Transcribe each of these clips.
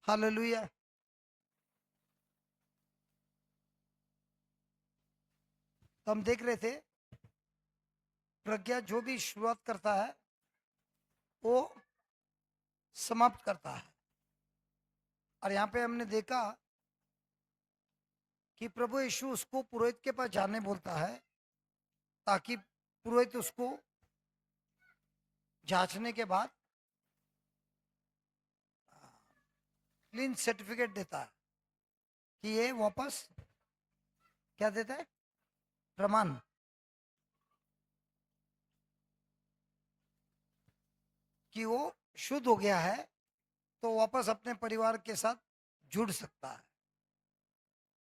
Hallelujah. तो हम देख रहे थे प्रज्ञा जो भी शुरुआत करता है वो समाप्त करता है। और यहाँ पे हमने देखा कि प्रभु यीशु उसको पुरोहित के पास जाने बोलता है ताकि पुरोहित उसको जांचने के बाद क्लीन सर्टिफिकेट देता है कि ये वापस क्या देता है, प्रमाण कि वो शुद्ध हो गया है, तो वापस अपने परिवार के साथ जुड़ सकता है।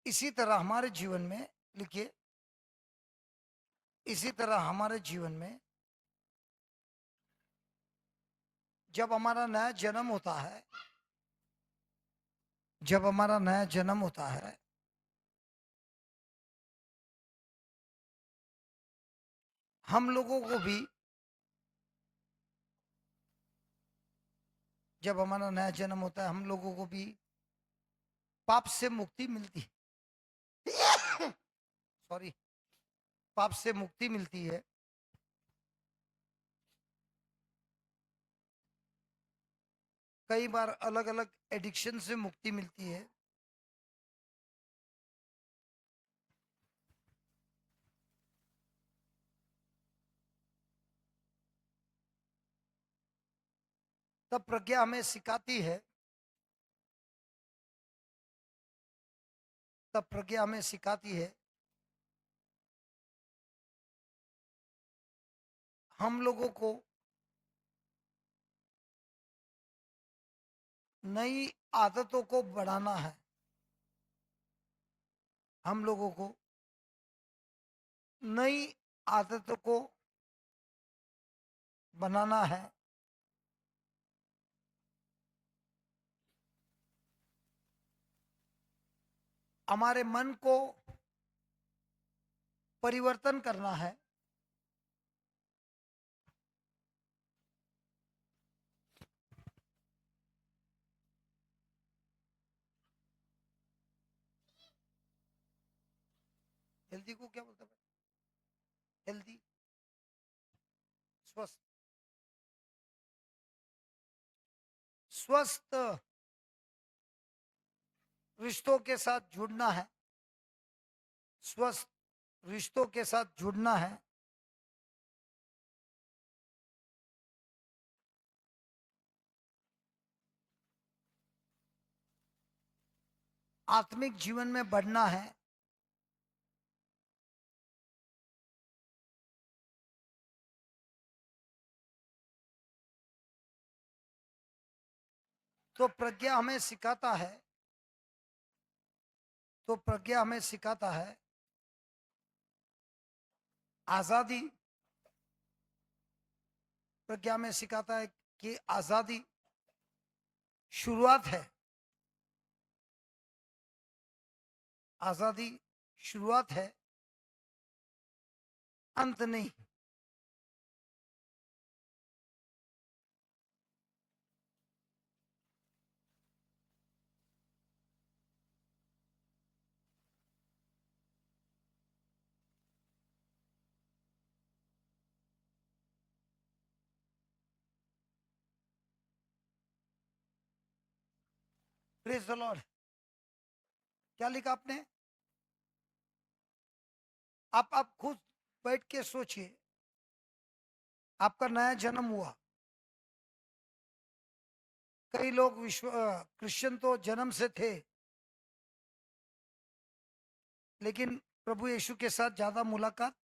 इसी तरह हमारे जीवन में, लिखिए, इसी तरह हमारे जीवन में जब हमारा नया जन्म होता है, जब हमारा नया जन्म होता है, हम लोगों को भी, जब हमारा नया जन्म होता है हम लोगों को भी पाप से मुक्ति मिलती है। सॉरी, पाप से मुक्ति मिलती है। कई बार अलग अलग एडिक्शन से मुक्ति मिलती है। तब प्रज्ञा हमें सिखाती है, तब प्रज्ञा हमें सिखाती है हम लोगों को नई आदतों को बढ़ाना है, हम लोगों को नई आदतों को बनाना है। हमारे मन को परिवर्तन करना है। हेल्दी को क्या बोलते हैं? हेल्दी, स्वस्थ, स्वस्थ रिश्तों के साथ जुड़ना है, स्वस्थ रिश्तों के साथ जुड़ना है। आत्मिक जीवन में बढ़ना है। तो प्रज्ञा हमें सिखाता है, तो प्रज्ञा हमें सिखाता है आजादी। प्रज्ञा में सिखाता है कि आजादी शुरुआत है, आजादी शुरुआत है, अंत नहीं। Praise the Lord. क्या लिखा आपने? आप खुद बैठ के सोचिए, आपका नया जन्म हुआ। कई लोग विश्व क्रिश्चियन तो जन्म से थे, लेकिन प्रभु यीशु के साथ ज्यादा मुलाकात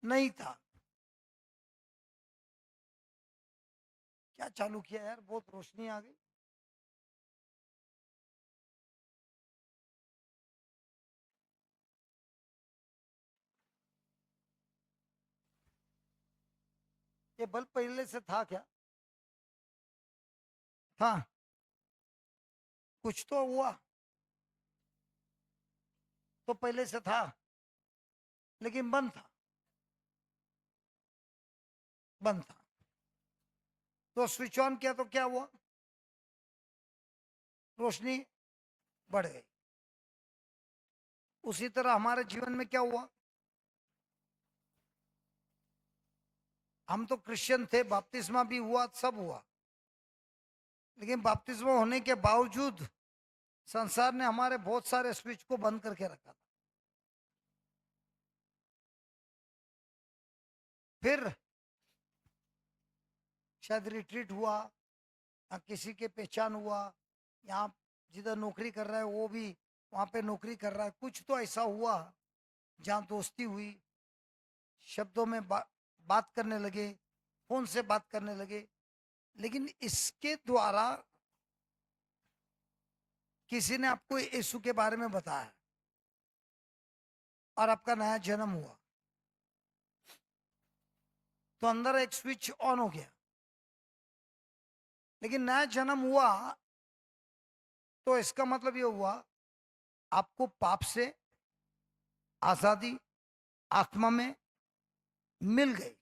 नहीं था। क्या चालू किया यार, बहुत रोशनी आ गई। ये बल्ब पहले से था क्या? था, कुछ तो हुआ, तो पहले से था लेकिन बंद था, बंद था। तो स्विच ऑन किया तो क्या हुआ? रोशनी बढ़ गई। उसी तरह हमारे जीवन में क्या हुआ, हम तो क्रिश्चियन थे, बपतिस्मा भी हुआ, सब हुआ, लेकिन बपतिस्मा होने के बावजूद संसार ने हमारे बहुत सारे स्विच को बंद करके रखा था। फिर शायद रिट्रीट हुआ या किसी के पहचान हुआ, यहाँ जिधर नौकरी कर रहा है वो भी वहां पे नौकरी कर रहा है, कुछ तो ऐसा हुआ जहाँ दोस्ती हुई, शब्दों में बात करने लगे, फोन से बात करने लगे। लेकिन इसके द्वारा किसी ने आपको यीशु के बारे में बताया और आपका नया जन्म हुआ, तो अंदर एक स्विच ऑन हो गया। लेकिन नया जन्म हुआ तो इसका मतलब ये हुआ आपको पाप से आजादी आत्मा में मिल गई,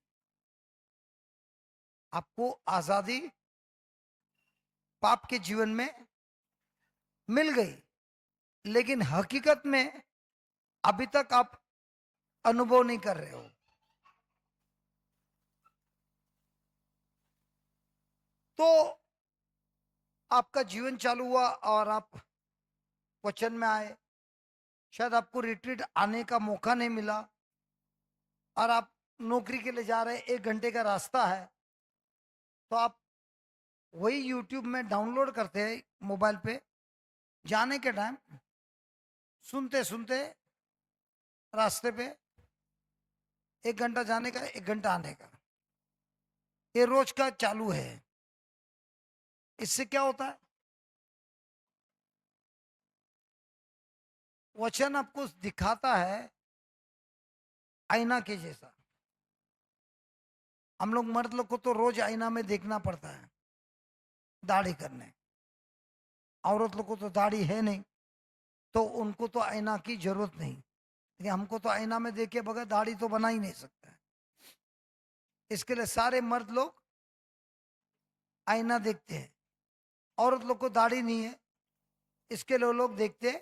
आपको आजादी पाप के जीवन में मिल गई। लेकिन हकीकत में अभी तक आप अनुभव नहीं कर रहे हो। तो आपका जीवन चालू हुआ और आप वचन में आए, शायद आपको रिट्रीट आने का मौका नहीं मिला और आप नौकरी के लिए जा रहे हैं, 1 घंटे का रास्ता है, तो आप वही यूट्यूब में डाउनलोड करते हैं मोबाइल पे, जाने के टाइम सुनते सुनते रास्ते पे 1 घंटा जाने का 1 घंटा आने का, ये रोज का चालू है। इससे क्या होता है, वचन आपको दिखाता है आईना के जैसा। हम लोग मर्द लोग को तो रोज आईना में देखना पड़ता है दाढ़ी करने, औरत लोग को तो दाढ़ी है नहीं तो उनको तो आईना की जरूरत नहीं, लेकिन हमको तो आईना में देख के बगैर दाढ़ी तो बना ही नहीं सकता है। इसके लिए सारे मर्द लोग आईना देखते हैं, औरत लोग को दाढ़ी नहीं है इसके लिए वो लोग देखते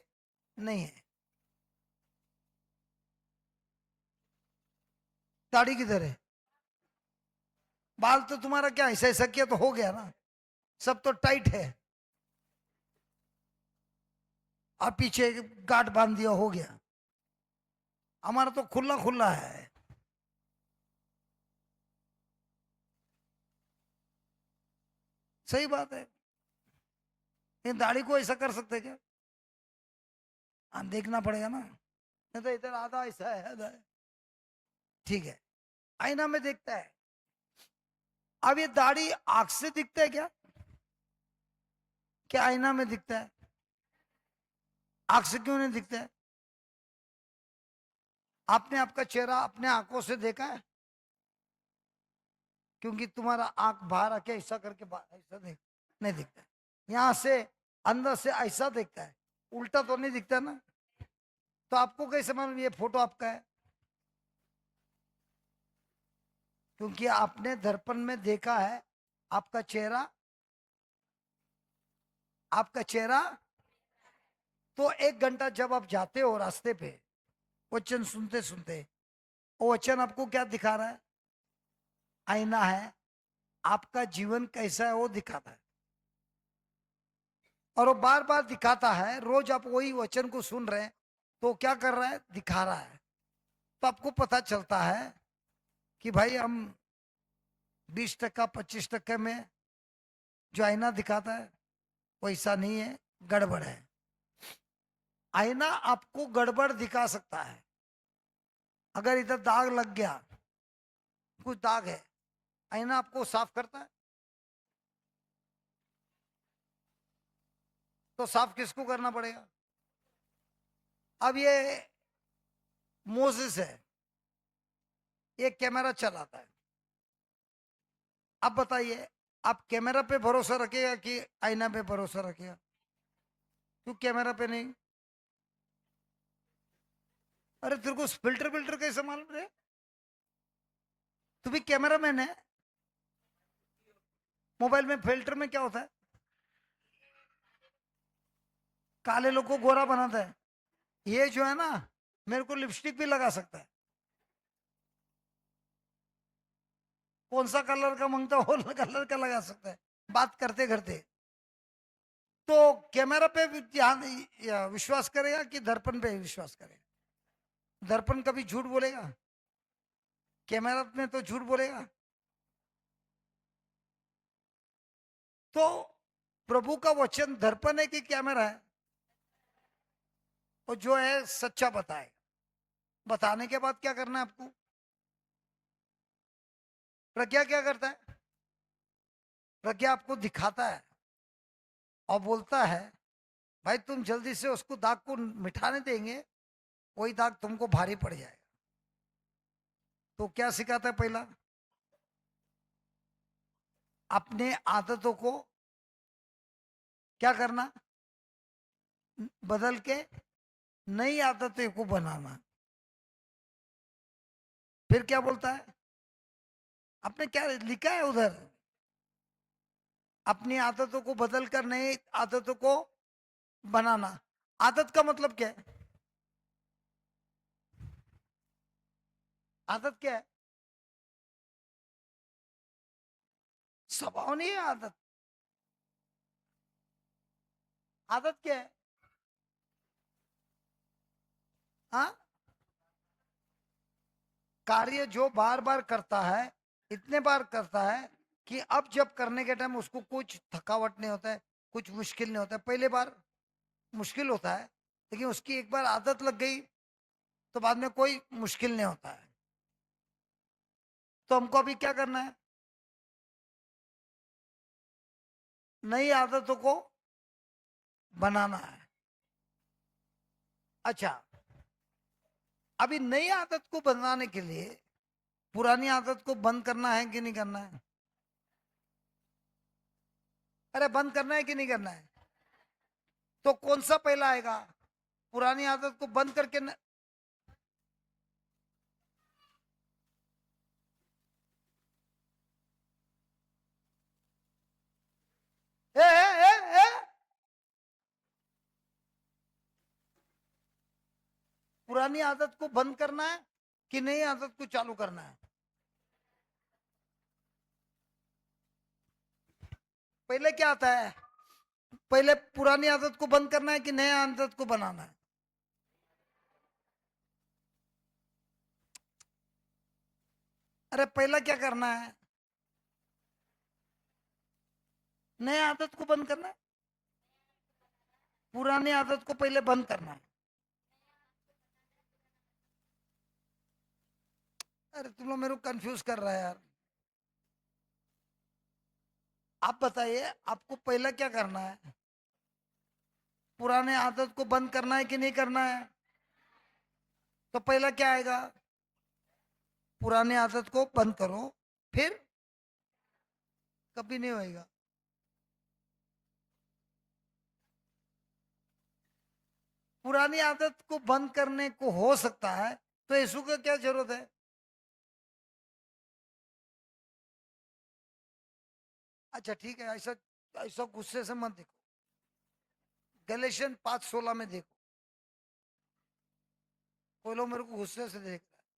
नहीं है। दाढ़ी किधर है, बाल तो तुम्हारा क्या ऐसा ऐसा किया तो हो गया ना, सब तो टाइट है, और पीछे गांठ बांध दिया हो गया। हमारा तो खुला खुला है। सही बात है, ये दाढ़ी को ऐसा कर सकते क्या, हाँ देखना पड़ेगा ना, नहीं तो इधर आधा ऐसा है आधा है। ठीक है, आईना में देखता है। अब ये दाढ़ी आंख से दिखता है क्या, क्या आईना में दिखता है, आंख से क्यों नहीं दिखता है? आपने आपका चेहरा अपने आंखों से देखा है? क्योंकि तुम्हारा आंख बाहर आके ऐसा करके ऐसा नहीं दिखता है, यहाँ से अंदर से ऐसा दिखता है, उल्टा तो नहीं दिखता ना। तो आपको कैसे मालूम ये फोटो आपका है? क्योंकि आपने दर्पण में देखा है आपका चेहरा, आपका चेहरा। तो 1 घंटा जब आप जाते हो रास्ते पे वचन सुनते सुनते, वो वचन आपको क्या दिखा रहा है, आईना है, आपका जीवन कैसा है वो दिखाता है। और वो बार बार दिखाता है, रोज आप वही वचन को सुन रहे हैं तो क्या कर रहा है, दिखा रहा है। तो आपको पता चलता है कि भाई हम 20% 25% में जो आईना दिखाता है वैसा नहीं है, गड़बड़ है। आईना आपको गड़बड़ दिखा सकता है। अगर इधर दाग लग गया, कुछ दाग है, आईना आपको साफ करता है? तो साफ किसको करना पड़ेगा? अब ये मोसेस है, ये कैमरा चलाता है। अब बताइए आप कैमरा पे भरोसा रखेगा कि आईना पे भरोसा रखेगा? क्यों कैमरा पे नहीं? अरे तेरे को फिल्टर फिल्टर कैसे मालूम रे, तू भी कैमरा मैन है। मोबाइल में फिल्टर में क्या होता है? काले लोग को गोरा बनाता है। ये जो है ना, मेरे को लिपस्टिक भी लगा सकता है। कौन सा कलर का मांगता है, वो कलर का लगा सकता है बात करते करते। तो कैमरा पे भी ध्यान या विश्वास करेगा कि दर्पण पे विश्वास करेगा? दर्पण कभी झूठ बोलेगा? कैमरा में तो झूठ बोलेगा। तो प्रभु का वचन दर्पण है कि कैमरा है? और जो है सच्चा बताए। बताने के बाद क्या करना है आपको? प्रज्ञा क्या करता है? प्रज्ञा आपको दिखाता है और बोलता है भाई तुम जल्दी से उसको दाग को मिटाने देंगे, वही दाग तुमको भारी पड़ जाएगा। तो क्या सिखाता है? पहला, अपने आदतों को क्या करना? बदल के नई आदतों को बनाना। फिर क्या बोलता है? आपने क्या लिखा है उधर? अपनी आदतों को बदल कर नई आदतों को बनाना। आदत का मतलब क्या है? आदत क्या है? स्वभाव नहीं है आदत। आदत क्या है? हाँ, कार्य जो बार बार करता है, इतने बार करता है कि अब जब करने के टाइम उसको कुछ थकावट नहीं होता है, कुछ मुश्किल नहीं होता है। पहले बार मुश्किल होता है, लेकिन उसकी एक बार आदत लग गई तो बाद में कोई मुश्किल नहीं होता है। तो हमको अभी क्या करना है? नई आदतों को बनाना है। अच्छा, अभी नई आदत को बनाने के लिए पुरानी आदत को बंद करना है कि नहीं करना है? अरे बंद करना है कि नहीं करना है? तो कौन सा पहला आएगा? पुरानी आदत को बंद करके ए, ए, ए, ए, पुरानी आदत को बंद करना है कि नई आदत को चालू करना है? पहले क्या आता है? पहले पुरानी आदत को बंद करना है कि नई आदत को बनाना है? अरे पहला क्या करना है? नई आदत को बंद करना है। पुरानी आदत को पहले बंद करना है। अरे तुम लोग मेरे को कंफ्यूज कर रहा है यार। आप बताइए, आपको पहला क्या करना है? पुराने आदत को बंद करना है कि नहीं करना है? तो पहला क्या आएगा? पुराने आदत को बंद करो, फिर कभी नहीं होएगा। पुरानी आदत को बंद करने को हो सकता है, तो यीशु का क्या जरूरत है? अच्छा ठीक है, ऐसा ऐसा गुस्से से मत देखो। गलेशियन 5:16 में देखो। कोई लोग मेरे को गुस्से से देख रहा है।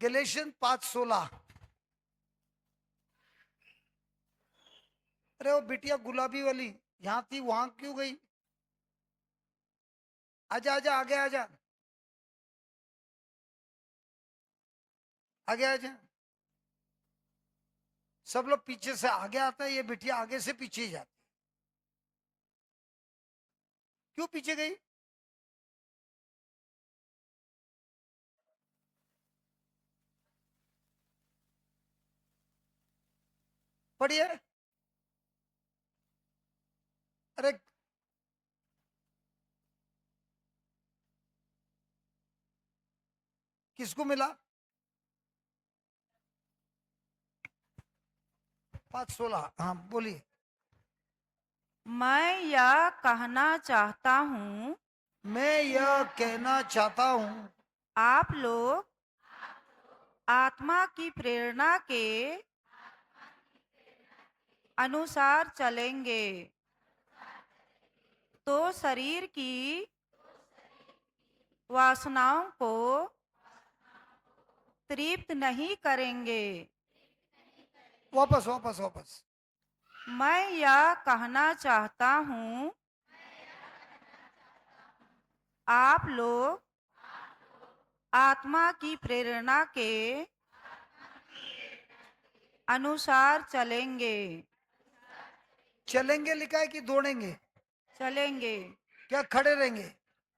गलेशियन 5:16। अरे वो बिटिया गुलाबी वाली यहाँ थी, वहां क्यों गई? आजा आजा, आगे आजा, आगे आजा। सब लोग पीछे से आगे आता है, ये बिटिया आगे से पीछे ही जाती। क्यों पीछे गई? पढ़िए। अरे किसको मिला? 5:16, हाँ बोलिए। मैं यह कहना चाहता हूँ, मैं यह कहना चाहता हूँ, आप लोग आत्मा की प्रेरणा के अनुसार चलेंगे तो शरीर की वासनाओं को तृप्त नहीं करेंगे। वापस वापस वापस। मैं यह कहना चाहता हूँ, आप लोग आत्मा की प्रेरणा के अनुसार चलेंगे। चलेंगे लिखा है कि दौड़ेंगे? चलेंगे। क्या खड़े रहेंगे?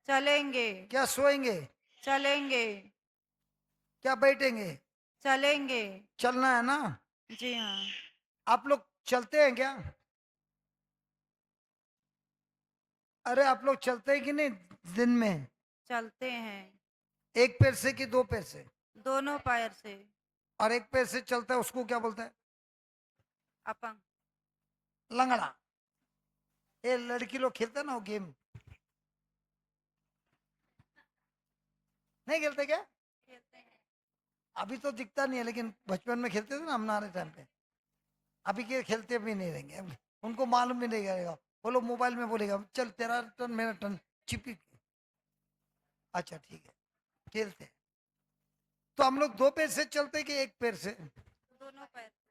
चलेंगे। क्या सोएंगे? चलेंगे। क्या बैठेंगे? चलेंगे। चलना है ना? जी हाँ। आप लोग चलते हैं क्या? अरे आप लोग चलते हैं कि नहीं दिन में? चलते हैं। एक पैर से कि दो पैर से? दोनों पैर से। और एक पैर से चलता है उसको क्या बोलते हैं? अपंग। लंगड़ा। ये लड़की लोग खेलते हैं ना वो गेम, नहीं खेलते क्या? खेलते हैं। अभी तो दिखता नहीं है, लेकिन बचपन में खेलते थे ना हम, हमारे टाइम पे। अभी के खेलते भी नहीं रहेंगे अब, उनको मालूम भी नहीं रहेगा। वो लोग मोबाइल में बोलेगा चल तेरा टर्न मेरा टर्न, चिपी। अच्छा ठीक है, खेलते हैं। तो हम लोग दो पैर से चलते हैं कि एक पैर से? दोनों पैर से।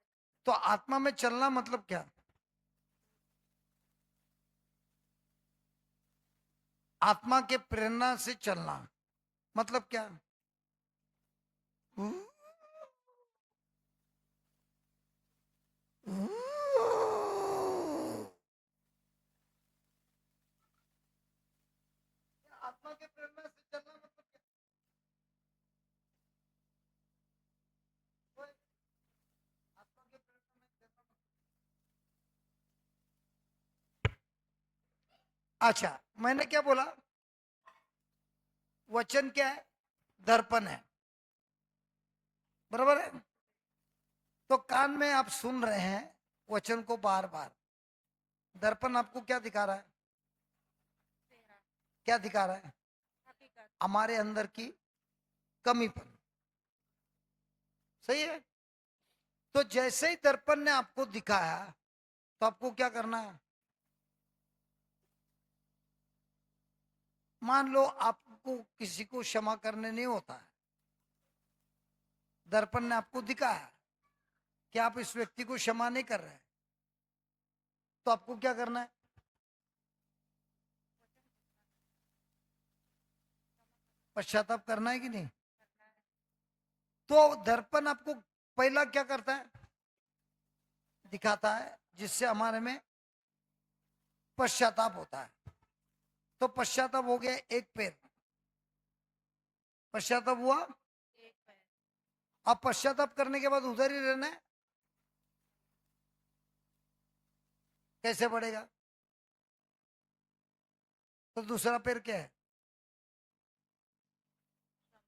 तो आत्मा में चलना मतलब क्या? आत्मा के प्रेरणा से चलना मतलब क्या? आत्मा के प्रेरणा से चलना मतलब क्या? कोई आत्मा के प्रेरणा में चलना अच्छा, मैंने क्या बोला? वचन क्या है? दर्पण है, बराबर है? तो कान में आप सुन रहे हैं वचन को बार बार। दर्पण आपको क्या दिखा रहा है? क्या दिखा रहा है? हकीकत। हमारे अंदर की कमीपन। सही है? तो जैसे ही दर्पण ने आपको दिखाया तो आपको क्या करना है? मान लो आपको किसी को क्षमा करने नहीं होता है, दर्पण ने आपको दिखाया कि आप इस व्यक्ति को क्षमा नहीं कर रहे हैं, तो आपको क्या करना है? पश्चाताप करना है कि नहीं? तो दर्पण आपको पहला क्या करता है? दिखाता है, जिससे हमारे में पश्चाताप होता है। तो पश्चाताप हो गया एक पैर, पश्चाताप हुआ। एक पैर। अब पश्चाताप करने के बाद उधर ही रहना है, कैसे बढ़ेगा? तो दूसरा पैर क्या है?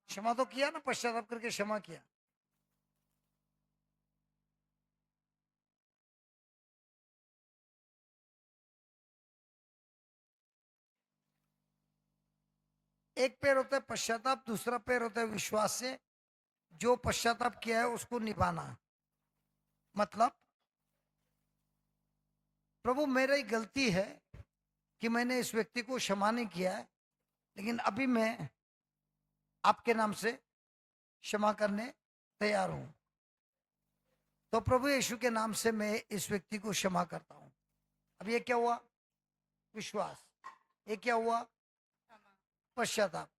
क्षमा तो किया ना, पश्चाताप करके क्षमा किया। एक पैर होता है पश्चाताप, दूसरा पैर होता है विश्वास से जो पश्चाताप किया है उसको निभाना। मतलब प्रभु मेरी गलती है कि मैंने इस व्यक्ति को क्षमा नहीं किया है, लेकिन अभी मैं आपके नाम से क्षमा करने तैयार हूं। तो प्रभु यीशु के नाम से मैं इस व्यक्ति को क्षमा करता हूं। अब ये क्या हुआ? विश्वास। ये क्या हुआ? पश्चाताप।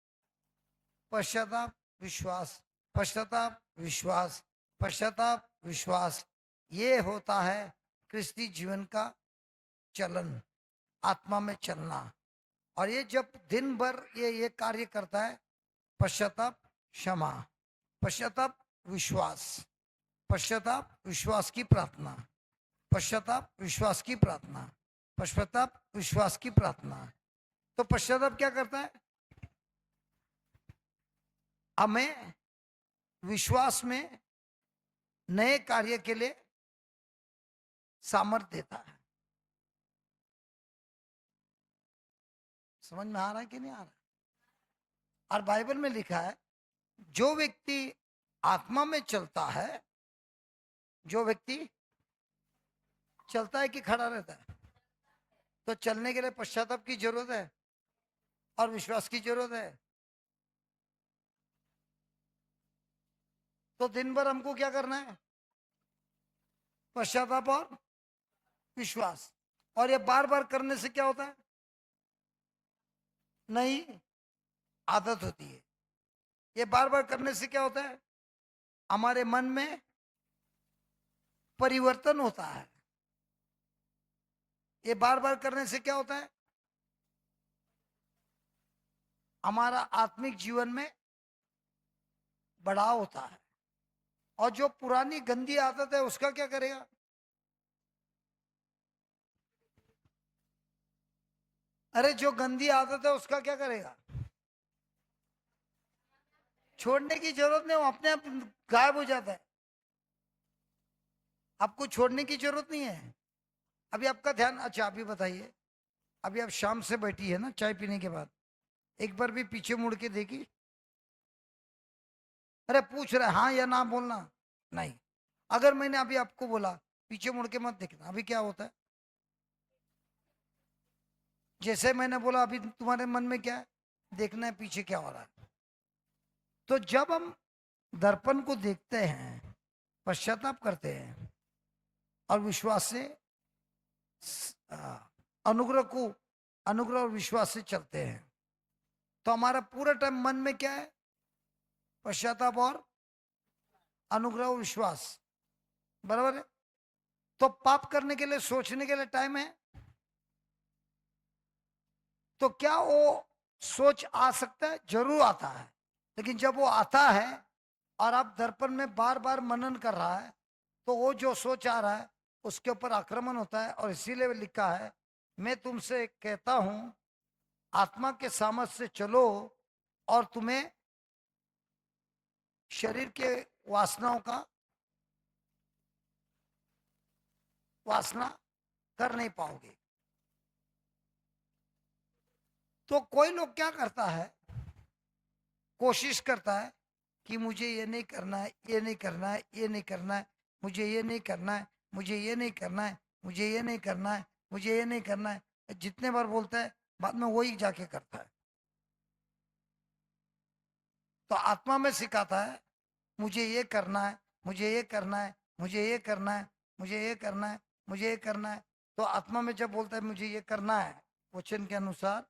पश्चाताप विश्वास, पश्चाताप विश्वास, पश्चाताप विश्वास। ये होता है क्रिस्ती जीवन का चलन, आत्मा में चलना। और ये जब दिन भर ये कार्य करता है, पश्चाताप क्षमा, पश्चाताप विश्वास, पश्चाताप विश्वास की प्रार्थना, पश्चाताप विश्वास की प्रार्थना, पश्चाताप विश्वास की प्रार्थना। तो पश्चाताप क्या करता है? हमें विश्वास में नए कार्य के लिए सामर्थ्य देता है। समझ में आ रहा है कि नहीं आ रहा? और बाइबल में लिखा है जो व्यक्ति आत्मा में चलता है, जो व्यक्ति चलता है कि खड़ा रहता है? तो चलने के लिए पश्चाताप की जरूरत है और विश्वास की जरूरत है। तो दिन भर हमको क्या करना है? पश्चाताप और विश्वास। और ये बार बार करने से क्या होता है? नहीं, आदत होती है। ये बार बार करने से क्या होता है? हमारे मन में परिवर्तन होता है। ये बार बार करने से क्या होता है? हमारा आत्मिक जीवन में बढ़ाव होता है। और जो पुरानी गंदी आदत है उसका क्या करेगा? अरे जो गंदी आदत है उसका क्या करेगा? छोड़ने की जरूरत नहीं, वो अपने आप गायब हो जाता है। आपको छोड़ने की जरूरत नहीं है। अभी आपका ध्यान, अच्छा अभी बताइए, अभी आप शाम से बैठी है ना चाय पीने के बाद, एक बार भी पीछे मुड़ के देखी? अरे पूछ रहे हाँ या ना बोलना। नहीं। अगर मैंने अभी आपको बोला पीछे मुड़ के मत देखना, अभी क्या होता है? जैसे मैंने बोला अभी तुम्हारे मन में क्या है? देखना है पीछे क्या हो रहा है। तो जब हम दर्पण को देखते हैं, पश्चाताप करते हैं और विश्वास से आ, अनुग्रह को, अनुग्रह और विश्वास से चलते हैं, तो हमारा पूरा टाइम मन में क्या है? पश्चाताप और अनुग्रह और विश्वास। बराबर है? तो पाप करने के लिए, सोचने के लिए टाइम है? तो क्या वो सोच आ सकता है? जरूर आता है। लेकिन जब वो आता है और आप दर्पण में बार बार मनन कर रहा है, तो वो जो सोच आ रहा है उसके ऊपर आक्रमण होता है। और इसीलिए लिखा है, मैं तुमसे कहता हूं आत्मा के सामर्थ्य से चलो और तुम्हें शरीर के वासनाओं का वासना कर नहीं पाओगे। तो कोई लोग क्या करता है, कोशिश करता है कि मुझे ये नहीं करना है, ये नहीं करना है, ये नहीं करना है, मुझे ये नहीं करना है, मुझे ये नहीं करना है, मुझे ये नहीं करना है, मुझे ये नहीं करना है। जितने बार बोलता है बाद में वही जाके करता है। तो आत्मा में सिखाता है मुझे ये करना है, मुझे ये करना है, मुझे ये करना है, मुझे ये करना है, मुझे ये करना है। तो आत्मा में जब बोलता है मुझे ये करना है वचन के अनुसार,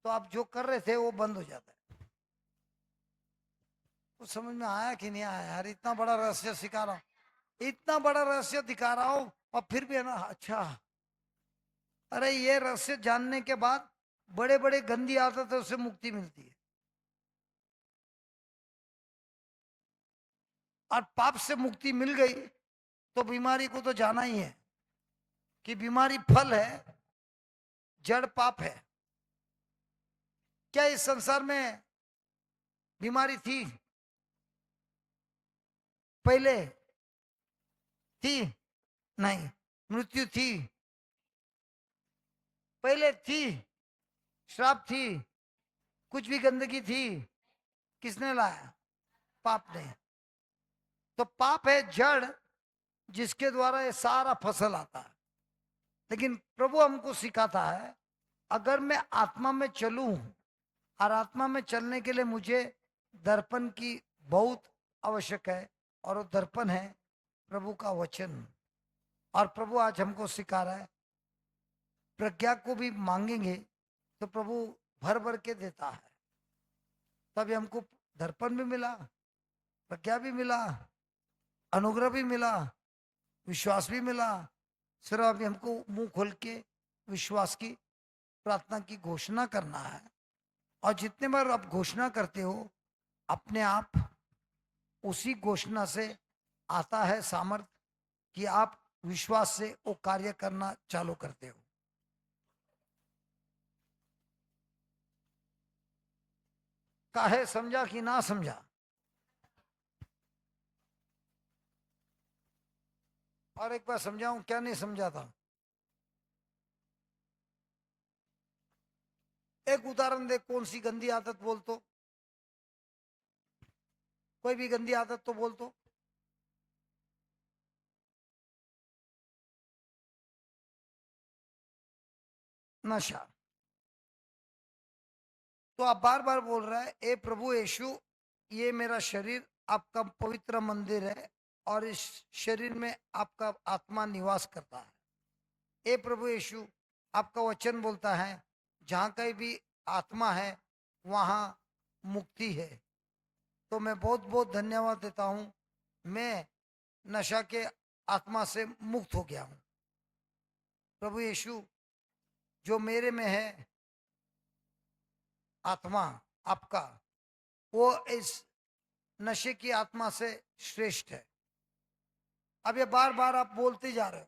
तो आप जो कर रहे थे वो बंद हो जाता है। तो समझ में आया कि नहीं आया यार? इतना बड़ा रहस्य सिखा रहा हूँ, इतना बड़ा रहस्य दिखा रहा हूँ, और फिर भी है ना, अच्छा। अरे ये रहस्य जानने के बाद बड़े बड़े गंदी आदतों से मुक्ति मिलती है। और पाप से मुक्ति मिल गई तो बीमारी को तो जाना ही है कि बीमारी फल है, जड़ पाप है। क्या इस संसार में बीमारी थी पहले? थी? नहीं। मृत्यु थी पहले? थी। श्राप थी? कुछ भी गंदगी थी? किसने लाया? पाप ने। तो पाप है जड़ जिसके द्वारा ये सारा फसल आता है। लेकिन प्रभु हमको सिखाता है अगर मैं आत्मा में चलूं, और आत्मा में चलने के लिए मुझे दर्पण की बहुत आवश्यक है, और वो दर्पण है प्रभु का वचन। और प्रभु आज हमको सिखा रहा है प्रज्ञा को भी मांगेंगे तो प्रभु भर भर के देता है। तभी हमको दर्पण भी मिला, प्रज्ञा भी मिला, अनुग्रह भी मिला, विश्वास भी मिला। सिर्फ अभी हमको मुंह खोल के विश्वास की, प्रार्थना की घोषणा करना है। और जितने बार आप घोषणा करते हो अपने आप उसी घोषणा से आता है सामर्थ कि आप विश्वास से वो कार्य करना चालू करते हो। काहे समझा कि ना समझा? और एक बार समझाऊं, क्या नहीं समझा था? एक उदाहरण दे, कौन सी गंदी आदत बोल तो, कोई भी गंदी आदत तो बोल तो। नशा। तो आप बार बार बोल रहा है, ए प्रभु यीशु, ये मेरा शरीर आपका पवित्र मंदिर है और इस शरीर में आपका आत्मा निवास करता है। ए प्रभु यीशु, आपका वचन बोलता है जहाँ कहीं भी आत्मा है वहाँ मुक्ति है। तो मैं बहुत बहुत धन्यवाद देता हूँ, मैं नशा के आत्मा से मुक्त हो गया हूँ। प्रभु यीशु, जो मेरे में है आत्मा आपका, वो इस नशे की आत्मा से श्रेष्ठ है। अब ये बार बार आप बोलते जा रहे हो,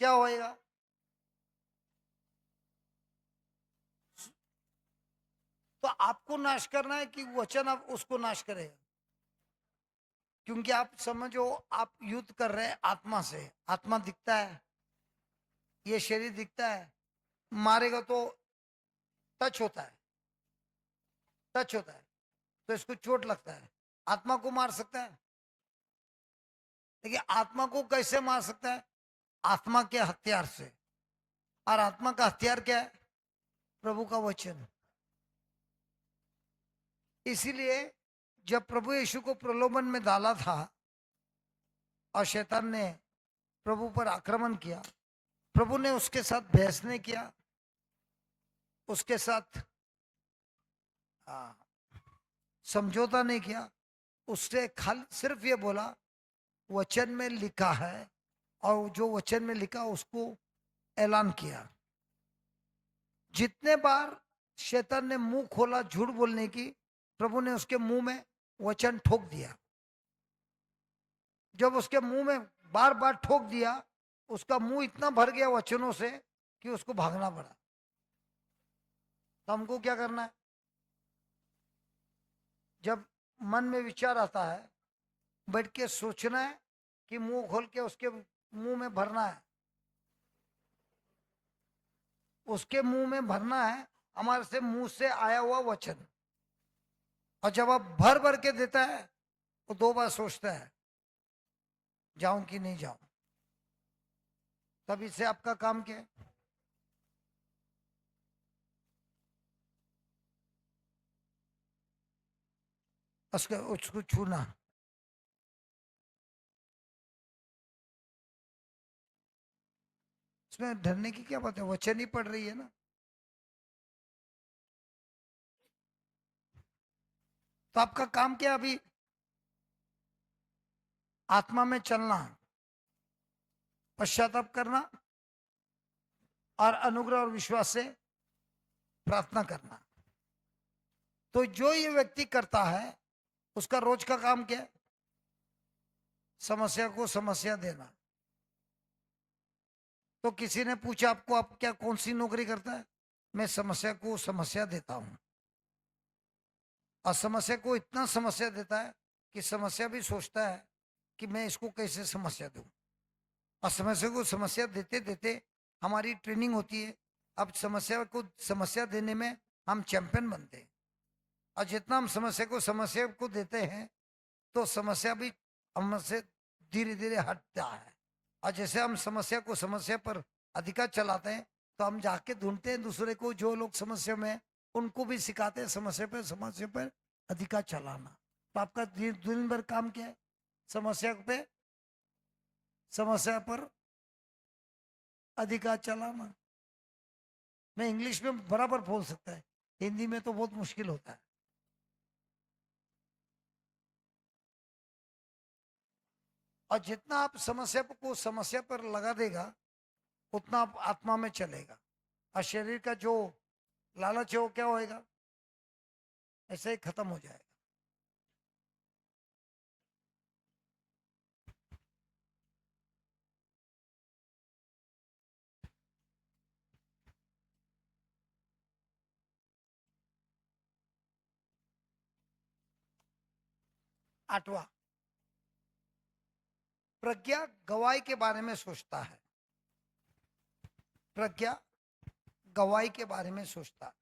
क्या होएगा? तो आपको नाश करना है कि वचन आप उसको नाश करेगा? क्योंकि आप समझो, आप युद्ध कर रहे हैं आत्मा से। आत्मा दिखता है, ये शरीर दिखता है, मारेगा तो टच होता है, टच होता है तो इसको चोट लगता है। आत्मा को मार सकता है, लेकिन आत्मा को कैसे मार सकता है? आत्मा के हथियार से। और आत्मा का हथियार क्या है? प्रभु का वचन। इसीलिए जब प्रभु यीशु को प्रलोभन में डाला था और शैतान ने प्रभु पर आक्रमण किया, प्रभु ने उसके साथ बहस नहीं किया, उसके साथ समझौता नहीं किया। उसने खाली सिर्फ ये बोला, वचन में लिखा है, और जो वचन में लिखा उसको ऐलान किया। जितने बार शैतान ने मुंह खोला झूठ बोलने की, प्रभु ने उसके मुंह में वचन ठोक दिया। जब उसके मुंह में बार बार ठोक दिया, उसका मुंह इतना भर गया वचनों से कि उसको भागना पड़ा। तो हमको क्या करना है? जब मन में विचार आता है, बैठ के सोचना है कि मुंह खोल के उसके मुंह में भरना है, उसके मुंह में भरना है हमारे से मुंह से आया हुआ वचन। और जब आप भर भर के देता है, वो दो बार सोचता है जाऊं कि नहीं जाऊं। तभी से आपका काम क्या है? उसको छूना। इसमें डरने की क्या बात है? वचन ही पढ़ रही है ना। तो आपका काम क्या? अभी आत्मा में चलना, पश्चाताप करना और अनुग्रह और विश्वास से प्रार्थना करना। तो जो ये व्यक्ति करता है, उसका रोज का काम क्या है? समस्या को समस्या देना। तो किसी ने पूछा आपको, आप क्या कौन सी नौकरी करता है? मैं समस्या को समस्या देता हूं। और समस्या को इतना समस्या देता है कि समस्या भी सोचता है कि मैं इसको कैसे समस्या दूं। और समस्या को समस्या देते देते हमारी ट्रेनिंग होती है। अब समस्या को समस्या देने में हम चैंपियन बनते हैं। और जितना हम समस्या को देते हैं, तो समस्या भी हमसे धीरे धीरे हटता है। और जैसे हम समस्या को समस्या पर अधिकार चलाते हैं, तो हम जाके ढूंढते हैं दूसरे को, जो लोग समस्या में हैं, उनको भी सिखाते हैं समस्या पर अधिकार चलाना। तो आपका दिन भर काम क्या है? समस्या पर अधिकार चलाना। मैं इंग्लिश में बराबर बोल सकता है, हिंदी में तो बहुत मुश्किल होता है। और जितना आप समस्या को समस्या पर लगा देगा, उतना आप आत्मा में चलेगा। और शरीर का जो लालच है वो क्या होएगा? ऐसे ही खत्म हो जाएगा। आठवां, प्रज्ञा गवाही के बारे में सोचता है। प्रज्ञा गवाही के बारे में सोचता है।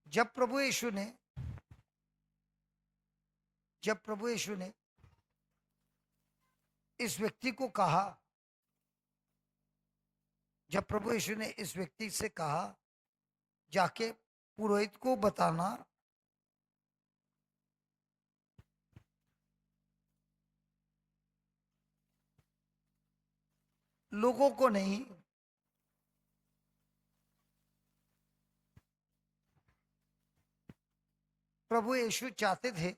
जब प्रभु यीशु ने इस व्यक्ति को कहा जब प्रभु यीशु ने इस व्यक्ति से कहा जाके पुरोहित को बताना, लोगों को नहीं, प्रभु यीशु चाहते थे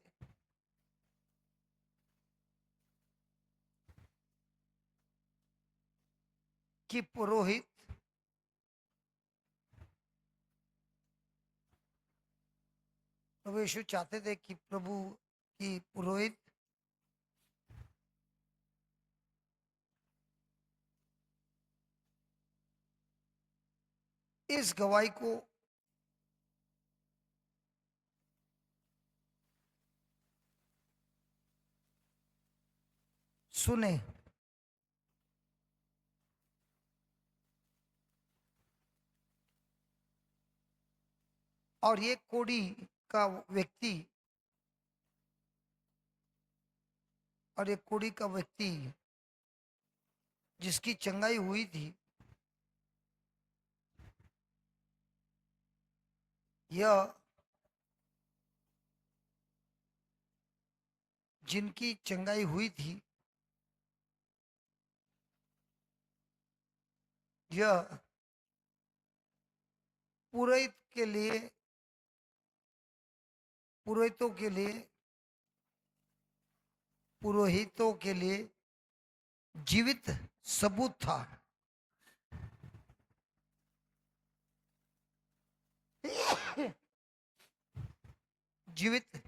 कि पुरोहित प्रभु यीशु चाहते थे कि प्रभु की पुरोहित इस गवाही को सुने। और ये कोढ़ी का व्यक्ति और एक कोढ़ी का व्यक्ति जिसकी चंगाई हुई थी, यह जिनकी चंगाई हुई थी, यह पुरोहित के लिए, पुरोहितों के लिए, पुरोहितों के लिए जीवित सबूत था। जीवित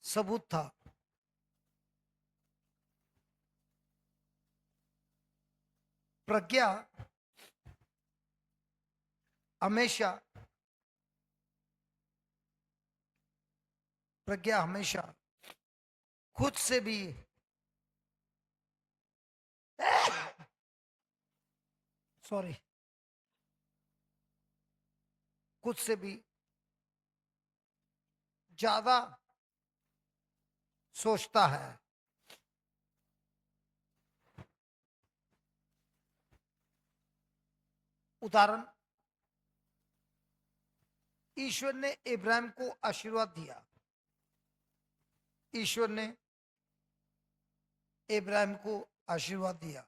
सबूत था। प्रज्ञा हमेशा प्रज्ञा हमेशा खुद से भी सॉरी खुद से भी ज्यादा सोचता है। उदाहरण, ईश्वर ने इब्राहिम को आशीर्वाद दिया। ईश्वर ने इब्राहिम को आशीर्वाद दिया।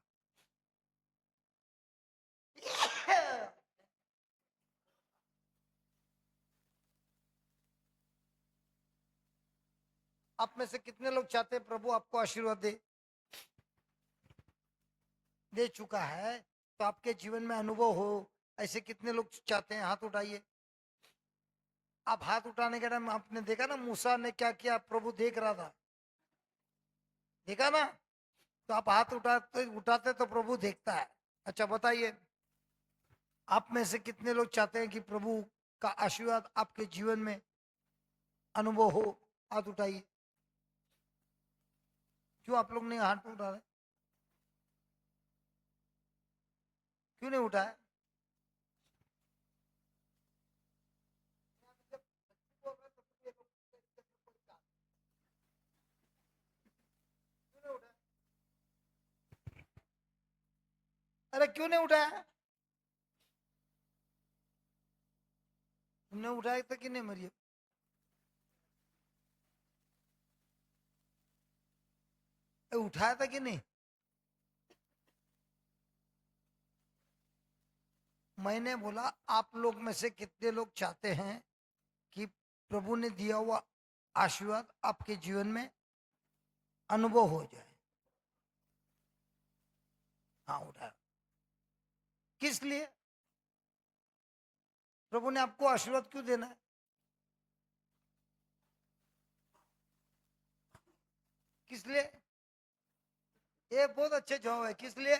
आप में से कितने लोग चाहते हैं प्रभु आपको आशीर्वाद दे? दे चुका है, तो आपके जीवन में अनुभव हो, ऐसे कितने लोग चाहते हैं? हाथ उठाइए। आप हाथ उठाने के टाइम आपने देखा ना मूसा ने क्या किया, प्रभु देख रहा था, देखा ना? तो आप हाथ उठाते उठाते तो प्रभु देखता है। अच्छा बताइए, आप में से कितने लोग चाहते हैं कि प्रभु का आशीर्वाद आपके जीवन में अनुभव हो? हाथ उठाइए। क्यों आप लोग नहीं हाथ उठा रहे? क्यों नहीं उठाए? अरे क्यों नहीं उठाया? तुमने उठाया था कि नहीं मरिए? उठाया था कि नहीं? मैंने बोला आप लोग में से कितने लोग चाहते हैं कि प्रभु ने दिया हुआ आशीर्वाद आपके जीवन में अनुभव हो जाए? हाँ उठाया। किस लिए? प्रभु ने आपको आशीर्वाद क्यों देना है? किस लिए? ये बहुत अच्छे जवाब है। किस लिए?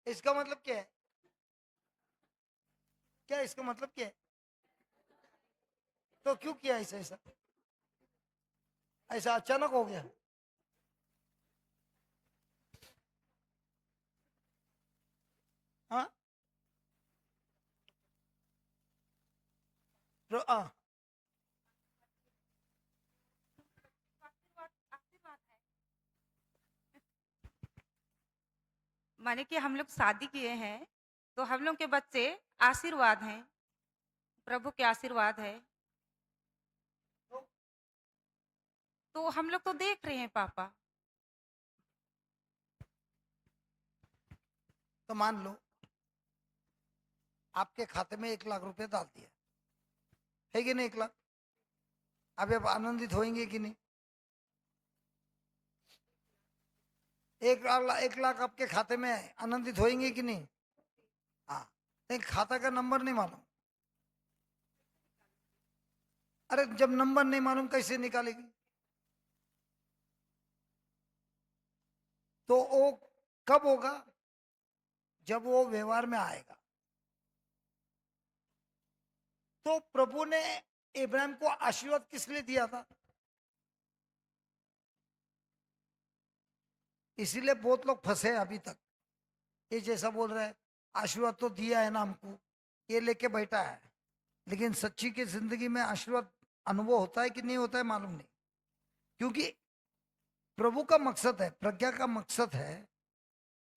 इसका मतलब क्या है? क्या इसका मतलब क्या है? तो क्यों किया ऐसा? ऐसा ऐसा अचानक हो गया? हाँ हाँ, आशीर्वाद आशीर्वाद है। माने कि हम लोग शादी किए हैं, तो हम लोग के बच्चे आशीर्वाद हैं, प्रभु के आशीर्वाद है। तो हम लोग तो देख रहे हैं पापा। तो मान लो आपके खाते में 1 लाख रुपए डाल दिया, है कि नहीं? 1 लाख। अभी आप आनंदित होंगे कि नहीं? 1 लाख आपके खाते में है, आनंदित होंगे कि नहीं? हाँ। लेकिन खाता का नंबर नहीं मालूम। अरे जब नंबर नहीं मालूम कैसे निकालेगी? तो वो कब होगा? जब वो व्यवहार में आएगा। तो प्रभु ने इब्राहिम को आशीर्वाद किस लिए दिया था? इसीलिए बहुत लोग फंसे हैं अभी तक। ये जैसा बोल रहे हैं, आशीर्वाद तो दिया है ना हमको, ये लेके बैठा है। लेकिन सच्ची की जिंदगी में आशीर्वाद अनुभव होता है कि नहीं होता है मालूम नहीं। क्योंकि प्रभु का मकसद है, प्रज्ञा का मकसद है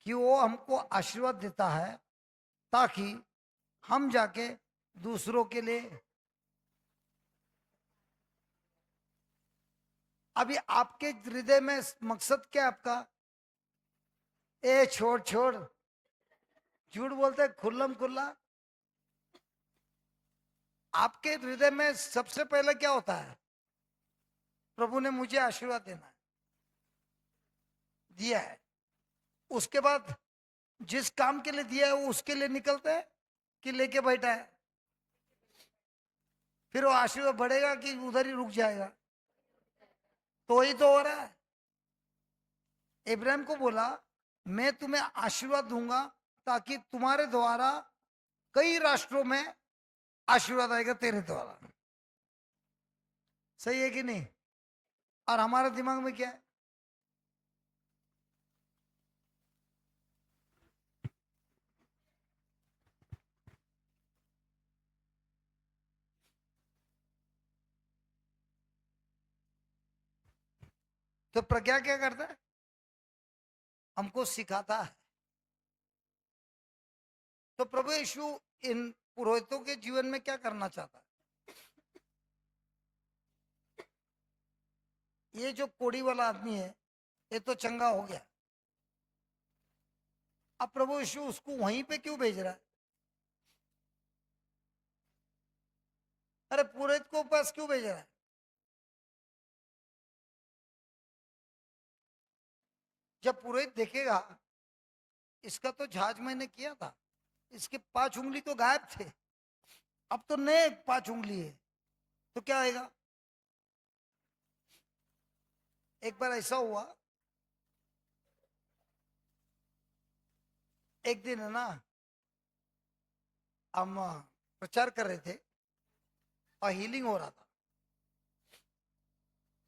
कि वो हमको आशीर्वाद देता है ताकि हम जाके दूसरों के लिए। अभी आपके हृदय में मकसद क्या है आपका? ए छोड़ छोड़, झूठ बोलते खुल्लम खुल्ला। आपके हृदय में सबसे पहले क्या होता है? प्रभु ने मुझे आशीर्वाद देना है, दिया है। उसके बाद जिस काम के लिए दिया है वो उसके लिए निकलते हैं कि लेके बैठा है? फिर वो आशीर्वाद बढ़ेगा कि उधर ही रुक जाएगा? तो वही तो हो रहा है। इब्राहिम को बोला मैं तुम्हें आशीर्वाद दूंगा ताकि तुम्हारे द्वारा कई राष्ट्रों में आशीर्वाद आएगा तेरे द्वारा। सही है कि नहीं? और हमारे दिमाग में क्या है? तो प्रज्ञा क्या करता है? हमको सिखाता है। तो प्रभु यीशु इन पुरोहितों के जीवन में क्या करना चाहता है? ये जो कोड़ी वाला आदमी है, ये तो चंगा हो गया। अब प्रभु यीशु उसको वहीं पे क्यों भेज रहा है? अरे पुरोहित को पास क्यों भेज रहा है? जब पुरोहित देखेगा इसका तो जहाज मैंने किया था, इसके 5 उंगली तो गायब थे, अब तो नए 5 उंगली है, तो क्या आएगा? एक बार ऐसा हुआ, एक दिन है ना, हम प्रचार कर रहे थे और हीलिंग हो रहा था।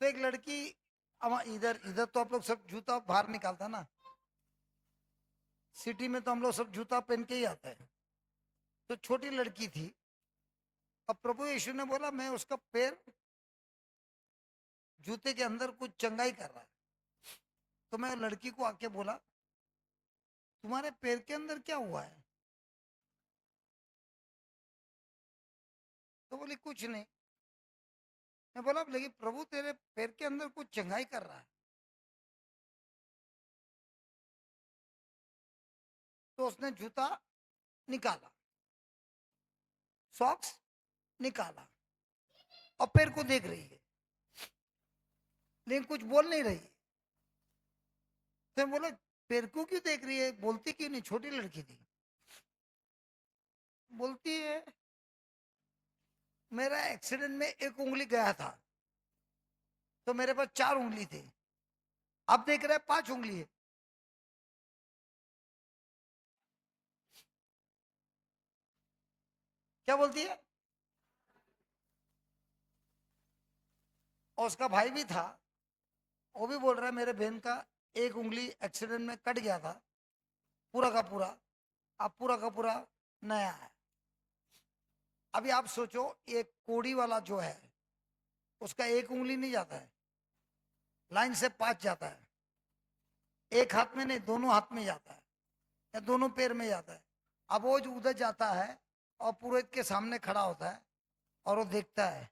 तो एक लड़की, हम इधर इधर तो आप लोग सब जूता बाहर निकालता ना, सिटी में तो हम लोग सब जूता पहन के ही आते हैं। तो छोटी लड़की थी। अब प्रभु यीशु ने बोला मैं उसका पैर जूते के अंदर कुछ चंगाई कर रहा है। तो मैं लड़की को आके बोला तुम्हारे पैर के अंदर क्या हुआ है? तो बोली कुछ नहीं। मैं बोला लेकिन प्रभु तेरे पैर के अंदर कुछ चंगाई कर रहा है। तो उसने जूता निकाला, सॉक्स निकाला और पैर को देख रही है, लेकिन कुछ बोल नहीं रही। तो मैं बोला पैर को क्यों देख रही है, बोलती क्यों नहीं? छोटी लड़की थी। बोलती है मेरा एक्सीडेंट में 1 उंगली गया था, तो मेरे पास 4 उंगली थे, अब देख रहे हैं 5 उंगली है। क्या बोलती है? और उसका भाई भी था, वो भी बोल रहा है मेरे बहन का 1 उंगली एक्सीडेंट में कट गया था, पूरा का पूरा, अब पूरा का पूरा नया है। अभी आप सोचो ये कोड़ी वाला जो है उसका 1 उंगली नहीं जाता है, लाइन से 5 जाता है, एक हाथ में नहीं दोनों हाथ में जाता है। या दोनों पैर में जाता है। अब वो जो उधर जाता है और पुरोहित के सामने खड़ा होता है और वो देखता है।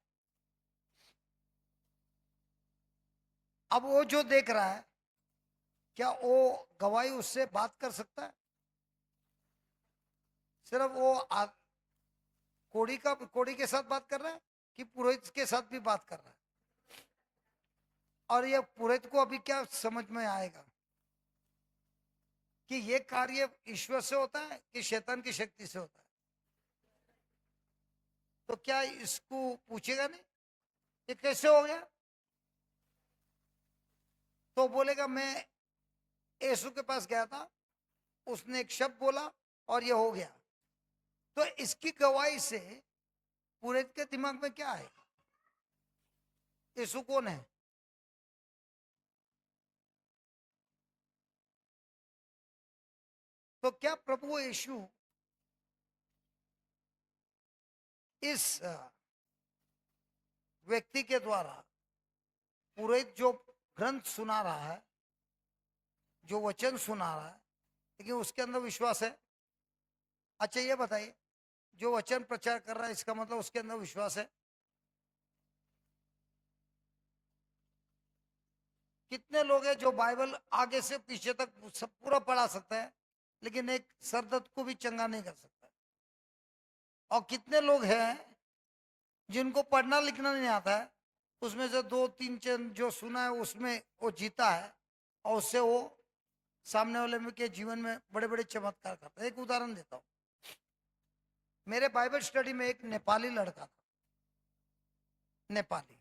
अब वो जो देख रहा है, क्या वो गवाही उससे बात कर सकता है? सिर्फ वो कोड़ी के साथ बात कर रहा है कि पुरोहित के साथ भी बात कर रहा है? और ये पुरोहित को अभी क्या समझ में आएगा कि ये कार्य ईश्वर से होता है कि शैतान की शक्ति से होता है? तो क्या इसको पूछेगा नहीं ये कैसे हो गया? तो बोलेगा मैं यीशु के पास गया था, उसने एक शब्द बोला और ये हो गया। तो इसकी गवाही से पुरोहित के दिमाग में क्या है? यीशु कौन है? तो क्या प्रभु यीशु इस व्यक्ति के द्वारा पुरोहित जो ग्रंथ सुना रहा है, जो वचन सुना रहा है, लेकिन उसके अंदर विश्वास है? अच्छा ये बताइए, जो वचन प्रचार कर रहा है इसका मतलब उसके अंदर विश्वास है? कितने लोग हैं जो बाइबल आगे से पीछे तक सब पूरा पढ़ा सकता है लेकिन एक सरदर्द को भी चंगा नहीं कर सकता? और कितने लोग हैं जिनको पढ़ना लिखना नहीं आता है, उसमें से दो तीन चंद जो सुना है उसमें वो जीता है और उससे वो सामने वाले में के जीवन में बड़े बड़े चमत्कार करता है। एक उदाहरण देता हूँ। मेरे बाइबल स्टडी में एक नेपाली लड़का था, नेपाली,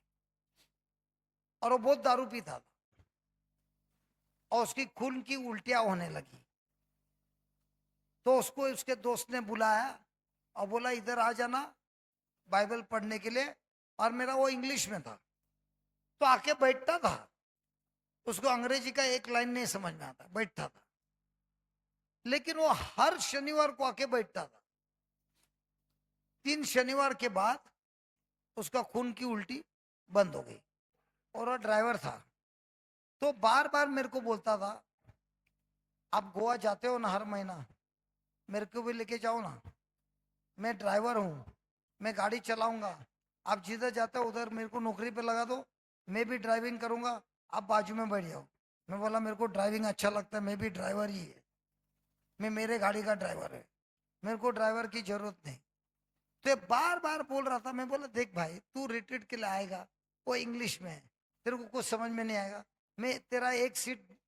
और वो बहुत दारू पीता था और उसकी खून की उल्टियां होने लगी। तो उसको उसके दोस्त ने बुलाया और बोला इधर आ जाना बाइबल पढ़ने के लिए। और मेरा वो इंग्लिश में था, तो आके बैठता था। उसको अंग्रेजी का एक लाइन नहीं समझ में आता, बैठता था, लेकिन वो हर शनिवार को आके बैठता था। 3 शनिवार के बाद उसका खून की उल्टी बंद हो गई। और वो ड्राइवर था, तो बार बार मेरे को बोलता था आप गोवा जाते हो ना हर महीना, मेरे को भी लेके जाओ ना, मैं ड्राइवर हूँ, मैं गाड़ी चलाऊंगा, आप जिधर जाते हो उधर मेरे को नौकरी पे लगा दो, मैं भी ड्राइविंग करूंगा, आप बाजू में बैठ जाओ। मैं बोला मेरे को ड्राइविंग अच्छा लगता है, मैं भी ड्राइवर ही है, मैं मेरे गाड़ी का ड्राइवर है, मेरे को ड्राइवर की जरूरत नहीं। तो ये बार बार बोल रहा था। मैं बोला देख भाई, तू रिट्रीट के लिए आएगा, वो इंग्लिश में है, तेरे को कुछ समझ में नहीं आएगा। मैं तेरा एक सीट,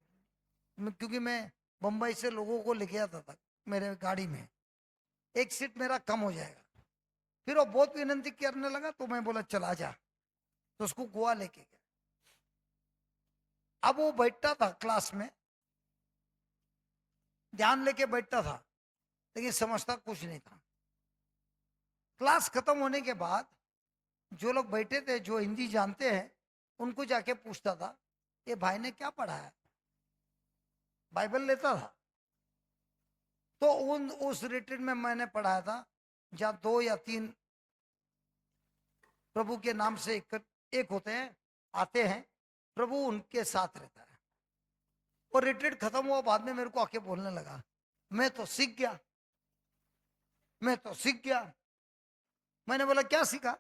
क्योंकि मैं बम्बई से लोगों को लेके आता था मेरे गाड़ी में, एक सीट मेरा कम हो जाएगा। फिर वो बहुत विनती करने लगा, तो मैं बोला चला जा, तो उसको गोवा लेके गया। अब वो बैठता था क्लास में, ध्यान लेके बैठता था, लेकिन समझता कुछ नहीं था। क्लास खत्म होने के बाद जो लोग बैठे थे, जो हिंदी जानते हैं, उनको जाके पूछता था ये भाई ने क्या पढ़ा है, बाइबल लेता था। तो उस रिट्रीट में मैंने पढ़ाया था जहाँ 2 या 3 प्रभु के नाम से एक होते हैं, आते हैं, प्रभु उनके साथ रहता है। और रिट्रीट खत्म हुआ, बाद में मेरे को आके बोलने लगा मैं तो सीख गया, मैं तो सीख गया। मैंने बोला क्या सीखा?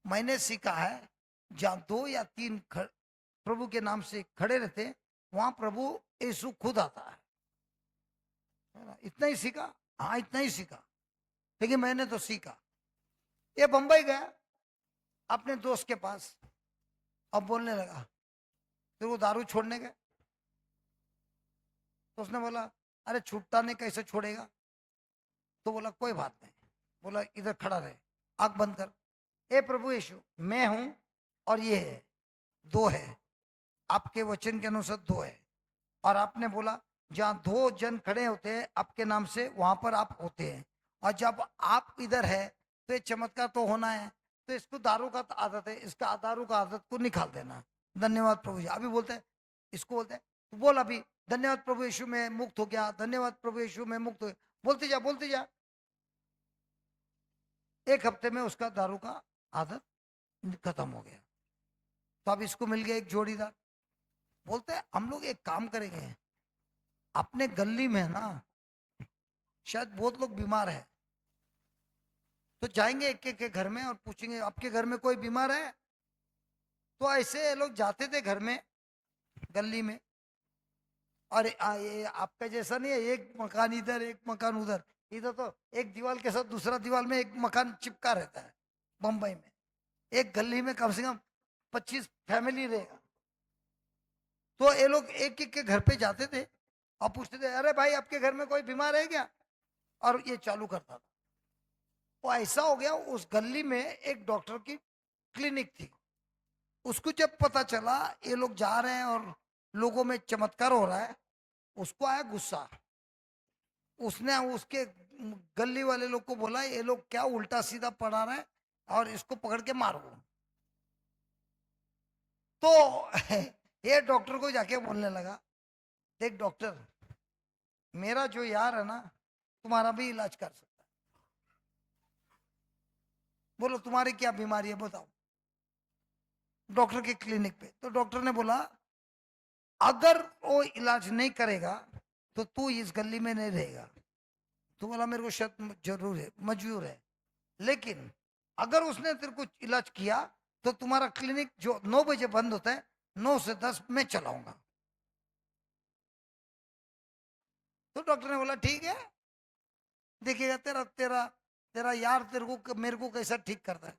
मैंने सीखा है जहाँ 2 या 3 प्रभु के नाम से खड़े रहते हैं, वहां प्रभु यीशु खुद आता है ना? इतना ही सीखा? हाँ इतना ही सीखा, लेकिन मैंने तो सीखा। ये बंबई गया अपने दोस्त के पास, अब बोलने लगा फिर वो दारू छोड़ने गए। तो उसने बोला अरे छूटता नहीं, कैसे छोड़ेगा? तो बोला कोई बात नहीं, बोला इधर खड़ा रहे, आंख बंद कर, ए प्रभु यीशु मैं हूं और ये है, 2 है, आपके वचन के अनुसार 2 है। और आपने बोला जहाँ 2 जन खड़े होते हैं आपके नाम से, वहां पर आप होते हैं, और जब आप इधर है तो ये चमत्कार तो होना है। तो इसको दारू का आदत है, इसका दारू का आदत को निकाल देना। धन्यवाद प्रभु जी। अभी बोलते हैं, इसको बोलते हैं तो बोल अभी, धन्यवाद प्रभु यीशु मैं मुक्त हो गया, धन्यवाद प्रभु यीशु मैं मुक्त हो गया, बोलते जा बोलते जा। 1 हफ्ते में उसका दारू का आदत खत्म हो गया। तो अब इसको मिल गया एक जोड़ीदार। बोलते हैं हम लोग एक काम करेंगे, अपने गली में ना शायद बहुत लोग बीमार है, तो जाएंगे एक एक के घर में और पूछेंगे आपके घर में कोई बीमार है। तो ऐसे ये लोग जाते थे घर में, गली में। और ये आपका जैसा नहीं है, एक मकान इधर एक मकान उधर। इधर तो एक दीवार के साथ दूसरा दीवार में एक मकान चिपका रहता है। बम्बई में एक गली में कम से कम 25 फैमिली रहेगा। तो ये लोग एक एक के घर पे जाते थे और पूछते थे अरे भाई आपके घर में कोई बीमार है क्या, और ये चालू करता था। वो ऐसा हो गया, उस गली में एक डॉक्टर की क्लिनिक थी। उसको जब पता चला ये लोग जा रहे हैं और लोगों में चमत्कार हो रहा है, उसको आया गुस्सा। उसने उसके गली वाले लोग को बोला ये लोग क्या उल्टा सीधा पढ़ा रहे हैं और इसको पकड़ के मारो। तो ये डॉक्टर को जाके बोलने लगा देख डॉक्टर, मेरा जो यार है ना तुम्हारा भी इलाज कर सकता है। बोलो तुम्हारी क्या बीमारी है बताओ। डॉक्टर के क्लिनिक पे तो डॉक्टर ने बोला अगर वो इलाज नहीं करेगा तो तू इस गली में नहीं रहेगा। तो बोला मेरे को शर्त जरूर है, मजबूर है, लेकिन अगर उसने तेरे को इलाज किया तो तुम्हारा क्लिनिक जो 9 बजे बंद होता है 9 से 10 मैं चलाऊंगा। तो डॉक्टर ने बोला ठीक है, देखिएगा तेरा तेरा तेरा यार तेरे को मेरे को कैसा ठीक करता है।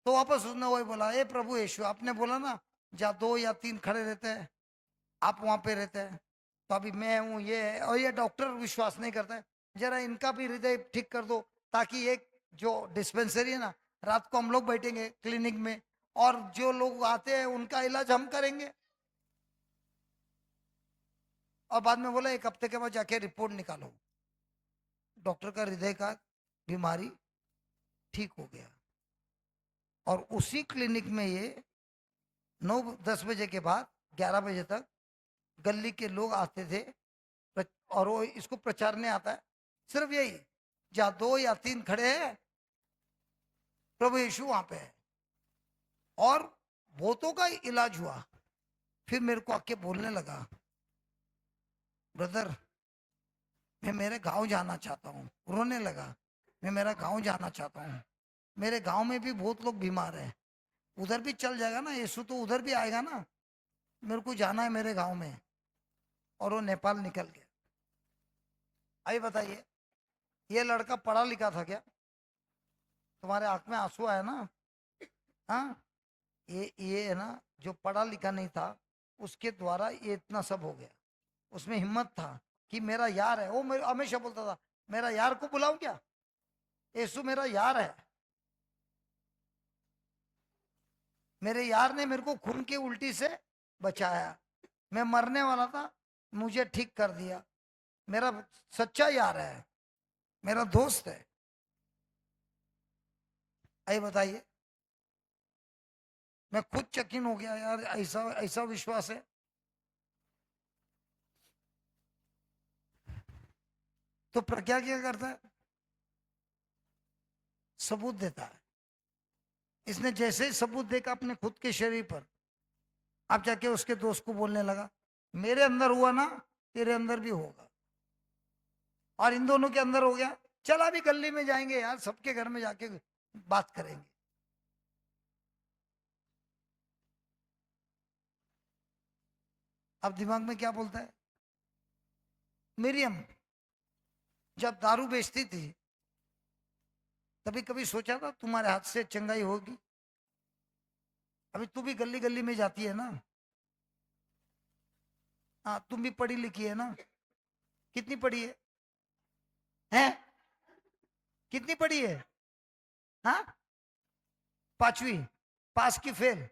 तो वापस उसने वही बोला ए प्रभु यीशु, आपने बोला ना जहाँ 2 या 3 खड़े रहते हैं आप वहां पे रहते हैं, तो अभी मैं हूँ ये है। और ये डॉक्टर विश्वास नहीं करता है, जरा इनका भी हृदय ठीक कर दो, ताकि एक जो डिस्पेंसरी है ना, रात को हम लोग बैठेंगे क्लिनिक में और जो लोग आते हैं उनका इलाज हम करेंगे। और बाद में बोला 1 हफ्ते के बाद जाके रिपोर्ट निकालो। डॉक्टर का हृदय का बीमारी ठीक हो गया। और उसी क्लिनिक में ये 9-10 बजे के बाद 11 बजे तक गली के लोग आते थे। और वो इसको प्रचारने आता है सिर्फ यही, जहाँ 2 या 3 खड़े हैं प्रभु यीशु वहां पे है। और बहुतों का इलाज हुआ। फिर मेरे को आके बोलने लगा ब्रदर मैं मेरे गांव जाना चाहता हूँ। रोने लगा मैं मेरा गांव जाना चाहता हूँ, मेरे गांव में भी बहुत लोग बीमार हैं। उधर भी चल जाएगा ना यीशु, तो उधर भी आएगा ना, मेरे को जाना है मेरे गांव में। और वो नेपाल निकल गया। आइए बताइए ये लड़का पढ़ा लिखा था क्या? तुम्हारे आंख में आंसू आया ना? हाँ, ये है ना जो पढ़ा लिखा नहीं था उसके द्वारा ये इतना सब हो गया। उसमें हिम्मत था कि मेरा यार है। वो मेरे हमेशा बोलता था मेरा यार को बुलाऊं क्या, यीशु मेरा यार है। मेरे यार ने मेरे को खून की उल्टी से बचाया, मैं मरने वाला था मुझे ठीक कर दिया। मेरा सच्चा यार है, मेरा दोस्त है। आइए बताइए, मैं खुद चकित हो गया यार, ऐसा ऐसा विश्वास है। तो प्रज्ञा क्या करता है? सबूत देता है। इसने जैसे ही सबूत देखा अपने खुद के शरीर पर, अब जाके उसके दोस्त को बोलने लगा मेरे अंदर हुआ ना तेरे अंदर भी होगा। और इन दोनों के अंदर हो गया। चल अभी गली में जाएंगे यार, सबके घर में जाके बात करेंगे। अब दिमाग में क्या बोलता है? मिरियम जब दारू बेचती थी तभी कभी सोचा था तुम्हारे हाथ से चंगाई होगी? अभी तू भी गली गली में जाती है ना। हाँ तुम भी पढ़ी लिखी है ना? कितनी पढ़ी है? हैं? कितनी पढ़ी है? हाँ, 5वीं पास की फेल?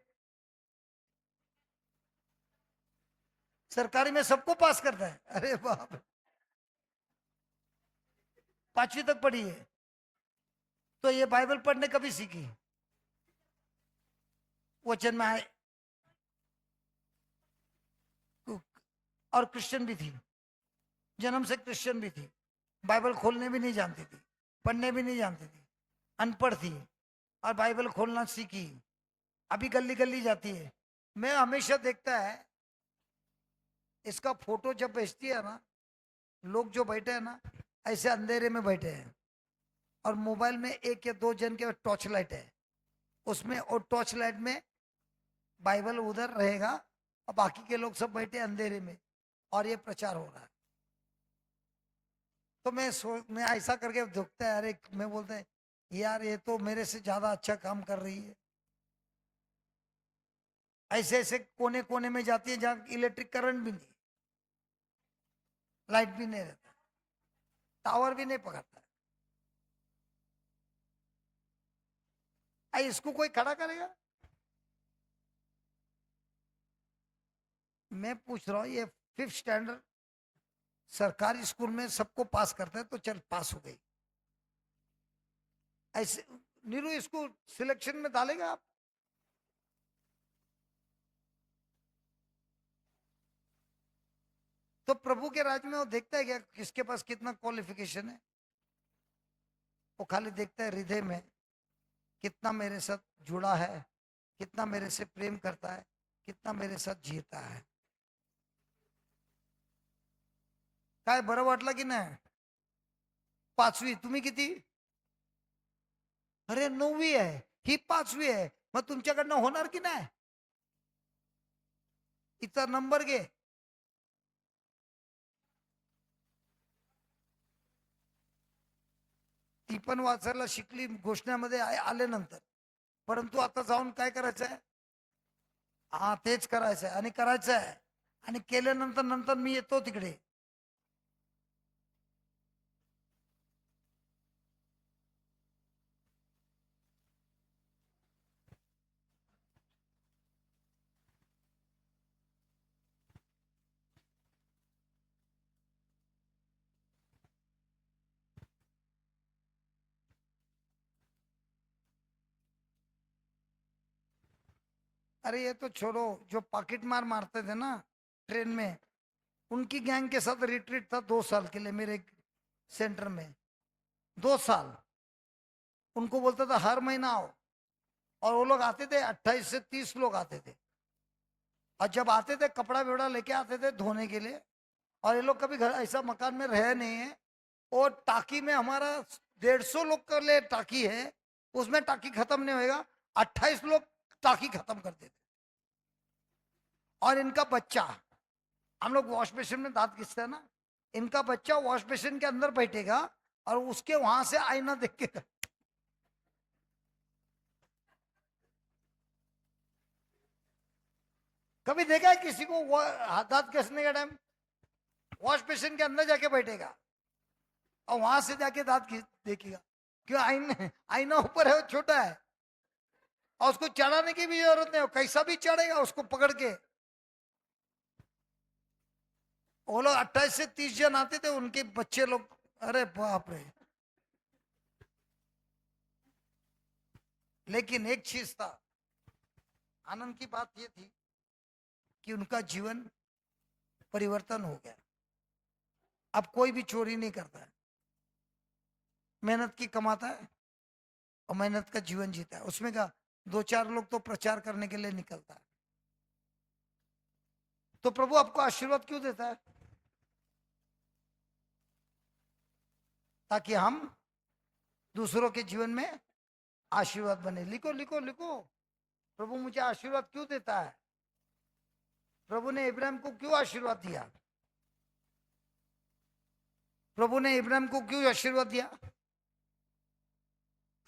सरकारी में सबको पास करता है, अरे बाप रे। 5वीं तक पढ़ी है तो ये बाइबल पढ़ने कभी सीखी? वचन में आए। और क्रिश्चियन भी थी, जन्म से क्रिश्चियन भी थी, बाइबल खोलने भी नहीं जानती थी, पढ़ने भी नहीं जानती थी, अनपढ़ थी और बाइबल खोलना सीखी। अभी गली गली जाती है। मैं हमेशा देखता है इसका फोटो जब बेचती है ना, लोग जो बैठे हैं ना ऐसे अंधेरे में बैठे हैं और मोबाइल में एक या दो जन के टॉर्च लाइट है, उसमें और टॉर्च लाइट में बाइबल उधर रहेगा और बाकी के लोग सब बैठे अंधेरे में और ये प्रचार हो रहा है। तो मैं ऐसा करके दुखता है, अरे मैं बोलते हैं यार ये तो मेरे से ज्यादा अच्छा काम कर रही है। ऐसे ऐसे कोने कोने में जाती है जहाँ इलेक्ट्रिक करंट भी नहीं, लाइट भी नहीं रहता, टावर भी नहीं पकड़ता। इसको कोई खड़ा करेगा? मैं पूछ रहा हूँ, ये 5th स्टैंडर्ड सरकारी स्कूल में सबको पास करता है, तो चल पास हो गई। ऐसे नीरू इसको सिलेक्शन में डालेगा आप? तो प्रभु के राज में वो देखता है क्या किसके पास कितना क्वालिफिकेशन है? वो खाली देखता है हृदय में कितना मेरे साथ जुड़ा है, कितना मेरे से प्रेम करता है, कितना मेरे साथ जीता है। काय बरं वाटलं की नाही? 5वी, तुम्ही किती? अरे 9वी आहे, ही 5वी आहे, मग तुमच्याकडनं होणार की नाही? तिचा नंबर घे. ती पण वाचायला शिकली घोषणामध्ये आल्यानंतर, परंतु आता जाऊन काय करायचं आहे? हा तेच करायचं आहे आणि करायचं आहे, आणि केल्यानंतर नंतर मी येतो तिकडे. अरे ये तो छोड़ो, जो पॉकेट मार मारते थे ना ट्रेन में, उनकी गैंग के साथ रिट्रीट था 2 साल के लिए मेरे सेंटर में। 2 साल उनको बोलता था हर महीना आओ, और वो लोग आते थे, 28 से 30 लोग आते थे, और जब आते थे कपड़ा वेपड़ा लेके आते थे धोने के लिए। और ये लोग कभी घर ऐसा मकान में रहे नहीं है, और टाकी में हमारा 150 लोग के लिए टाकी है, उसमें टाकी खत्म नहीं होएगा, 28 लोग टाकी खत्म करते थे। और इनका बच्चा, हम लोग वॉश बेसिन में दांत घिसते हैं ना, इनका बच्चा वॉश बेसिन के अंदर बैठेगा और उसके वहां से आईना देखेगा। कभी देखा है किसी को दांत घिसने का टाइम? वॉश बेसिन के अंदर जाके बैठेगा और वहां से जाके देखेगा, क्यों? आईना आईना ऊपर है, छोटा है, और उसको चढ़ाने की भी जरूरत नहीं, कैसा भी चढ़ेगा उसको पकड़ के। वो लोग 28 से 30 जन आते थे, उनके बच्चे लोग, अरे बाप रे। लेकिन एक चीज था, आनंद की बात ये थी कि उनका जीवन परिवर्तन हो गया। अब कोई भी चोरी नहीं करता है, मेहनत की कमाता है और मेहनत का जीवन जीता है। उसमें का 2-4 लोग तो प्रचार करने के लिए निकलता है। तो प्रभु आपको आशीर्वाद क्यों देता है? ताकि हम दूसरों के जीवन में आशीर्वाद बने। लिखो लिखो लिखो, प्रभु मुझे आशीर्वाद क्यों देता है? प्रभु ने इब्राहिम को क्यों आशीर्वाद दिया? प्रभु ने इब्राहिम को क्यों आशीर्वाद दिया?